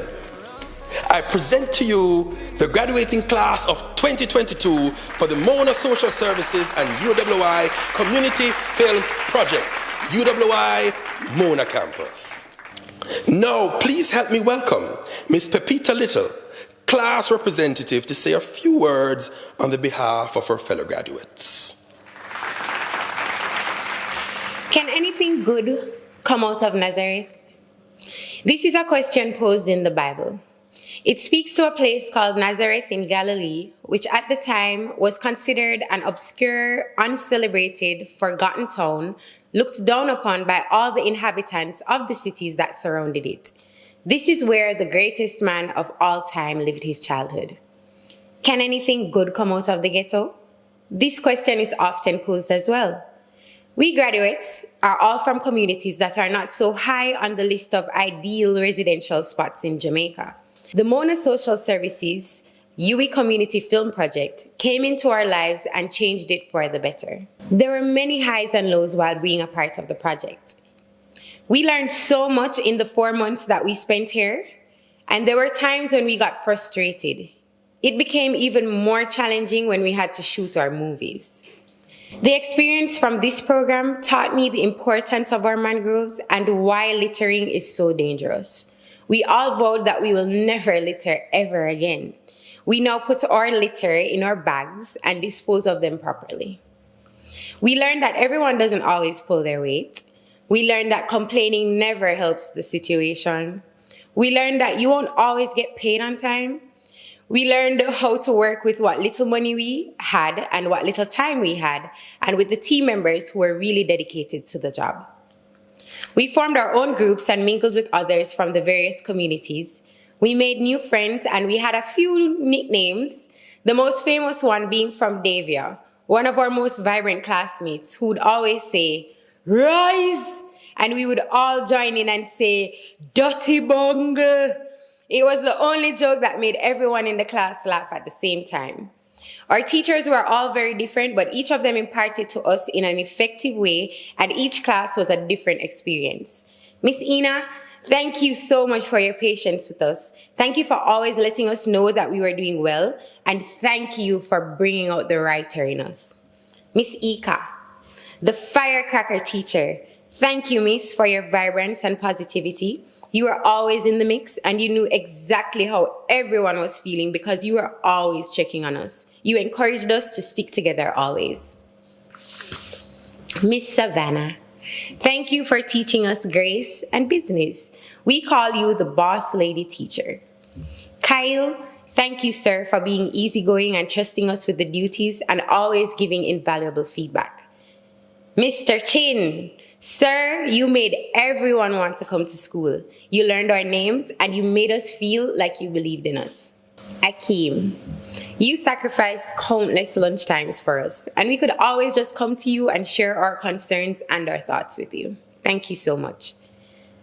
I present to you the graduating class of 2022 for the Mona Social Services and UWI Community Film Project, UWI Mona Campus. Now, please help me welcome Ms. Pepita Little, class representative, to say a few words on the behalf of her fellow graduates. Can anything good come out of Nazareth? This is a question posed in the Bible. It speaks to a place called Nazareth in Galilee, which at the time was considered an obscure, uncelebrated, forgotten town, looked down upon by all the inhabitants of the cities that surrounded it. This is where the greatest man of all time lived his childhood. Can anything good come out of the ghetto? This question is often posed as well. We graduates are all from communities that are not so high on the list of ideal residential spots in Jamaica. The Mona Social Services UWI Community Film Project came into our lives and changed it for the better. There were many highs and lows while being a part of the project. We learned so much in the 4 months that we spent here, and there were times when we got frustrated. It became even more challenging when we had to shoot our movies. The experience from this program taught me the importance of our mangroves and why littering is so dangerous. We all vowed that we will never litter ever again. We now put our litter in our bags and dispose of them properly. We learned that everyone doesn't always pull their weight. We learned that complaining never helps the situation. We learned that you won't always get paid on time. We learned how to work with what little money we had and what little time we had, and with the team members who were really dedicated to the job. We formed our own groups and mingled with others from the various communities. We made new friends and we had a few nicknames, the most famous one being from Davia, one of our most vibrant classmates who would always say, "Rise!" and we would all join in and say, "Dirty bungle." It was the only joke that made everyone in the class laugh at the same time. Our teachers were all very different, but each of them imparted to us in an effective way, and each class was a different experience. Miss Ina, thank you so much for your patience with us. Thank you for always letting us know that we were doing well, and thank you for bringing out the writer in us. Miss Ika, the firecracker teacher, thank you, Miss, for your vibrance and positivity. You were always in the mix, and you knew exactly how everyone was feeling because you were always checking on us. You encouraged us to stick together always. Miss Savannah, thank you for teaching us grace and business. We call you the boss lady teacher. Kyle, thank you, sir, for being easygoing and trusting us with the duties and always giving invaluable feedback. Mr. Chin, sir, you made everyone want to come to school. You learned our names and you made us feel like you believed in us. Akeem, you sacrificed countless lunchtimes for us, and we could always just come to you and share our concerns and our thoughts with you. Thank you so much.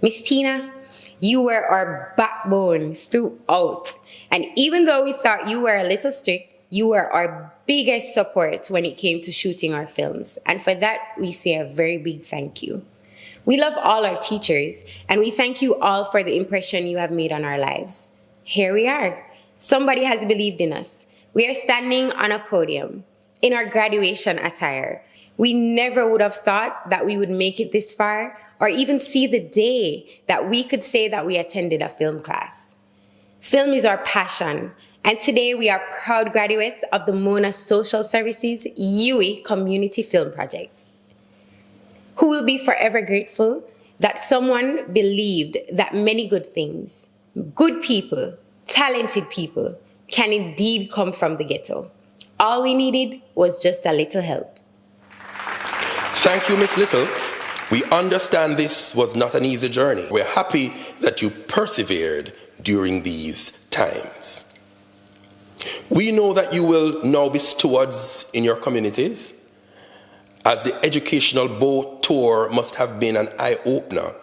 Miss Tina, you were our backbone throughout, and even though we thought you were a little strict, you were our biggest support when it came to shooting our films, and for that, we say a very big thank you. We love all our teachers, and we thank you all for the impression you have made on our lives. Here we are. Somebody has believed in us. We are standing on a podium in our graduation attire. We never would have thought that we would make it this far, or even see the day that we could say that we attended a film class. Film is our passion, and today we are proud graduates of the Mona Social Services UWI Community Film Project, who will be forever grateful that someone believed that many good things, good people, talented people can indeed come from the ghetto. All we needed was just a little help. Thank you, Miss Little. We understand this was not an easy journey. We're happy that you persevered during these times. We know that you will now be stewards in your communities, as the educational boat tour must have been an eye-opener,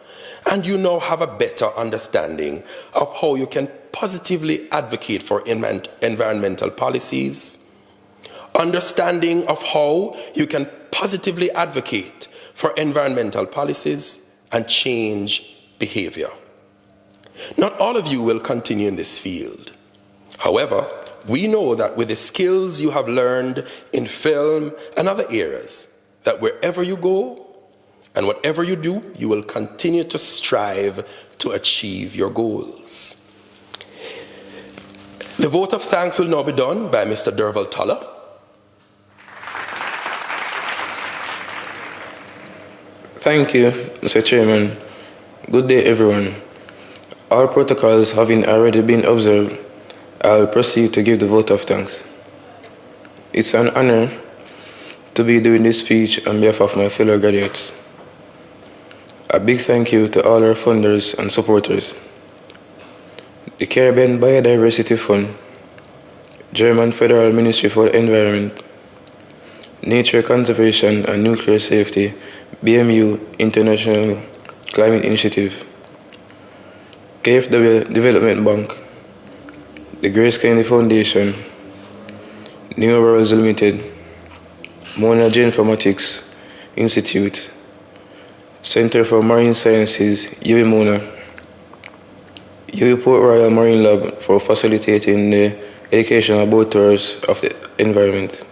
and you now have a better understanding of how you can positively advocate for environmental policies, understanding of how you can positively advocate for environmental policies and change behavior. Not all of you will continue in this field. However, we know that with the skills you have learned in film and other areas, that wherever you go and whatever you do, you will continue to strive to achieve your goals. The vote of thanks will now be done by Mr. Derval Toller. Thank you, Mr. Chairman. Good day, everyone. All protocols having already been observed, I'll proceed to give the vote of thanks. It's an honor to be doing this speech on behalf of my fellow graduates. A big thank you to all our funders and supporters. The Caribbean Biodiversity Fund, German Federal Ministry for the Environment, Nature Conservation and Nuclear Safety, BMU International Climate Initiative, KFW Development Bank, the GraceKennedy Foundation, New Worlds Limited, Mona Geoinformatics Institute, Center for Marine Sciences, UWI Mona, UWI Port Royal Marine Lab for facilitating the educational boat tours of the environment,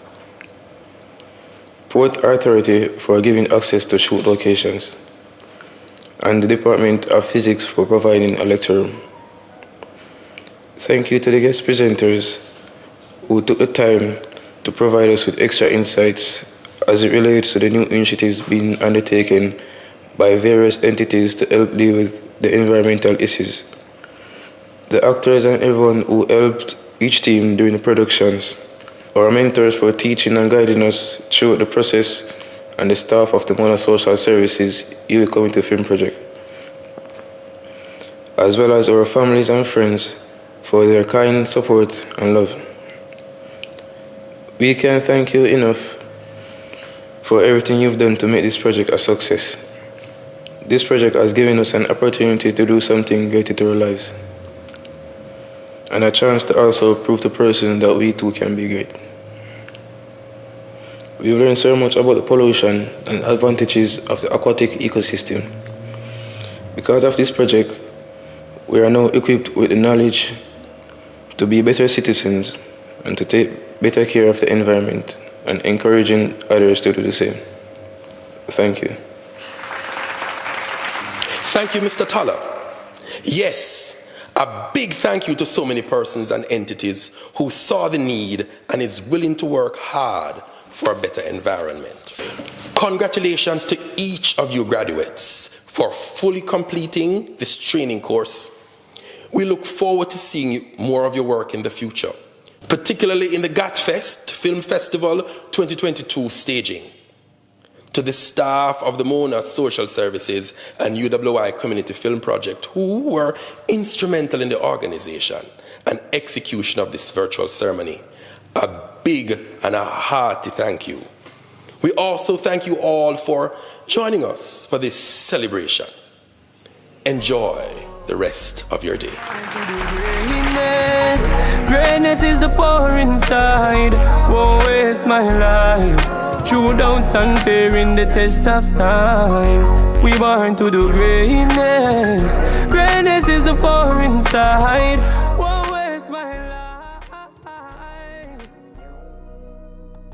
Port Authority for giving access to shoot locations, and the Department of Physics for providing a lecture room. Thank you to the guest presenters who took the time to provide us with extra insights as it relates to the new initiatives being undertaken by various entities to help deal with the environmental issues. The actors and everyone who helped each team during the productions, our mentors for teaching and guiding us through the process, and the staff of the Mona Social Services UWI Community Film Project, as well as our families and friends for their kind support and love. We can't thank you enough for everything you've done to make this project a success. This project has given us an opportunity to do something great to our lives, and a chance to also prove to person that we too can be great. We've learned so much about the pollution and advantages of the aquatic ecosystem. Because of this project, we are now equipped with the knowledge to be better citizens and to take better care of the environment, and encouraging others to do the same. Thank you. Thank you, Mr. Toller. Yes, a big thank you to so many persons and entities who saw the need and is willing to work hard for a better environment. Congratulations to each of you graduates for fully completing this training course. We look forward to seeing more of your work in the future, particularly in the GATFest Film Festival 2022 staging. To the staff of the Mona Social Services and UWI Community Film Project, who were instrumental in the organization and execution of this virtual ceremony, a big and a hearty thank you. We also thank you all for joining us for this celebration. Enjoy the rest of your day. Greatness is the power inside. Won't waste my life. True downs and fearing the test of times. We born to do greatness. Greatness is the power inside.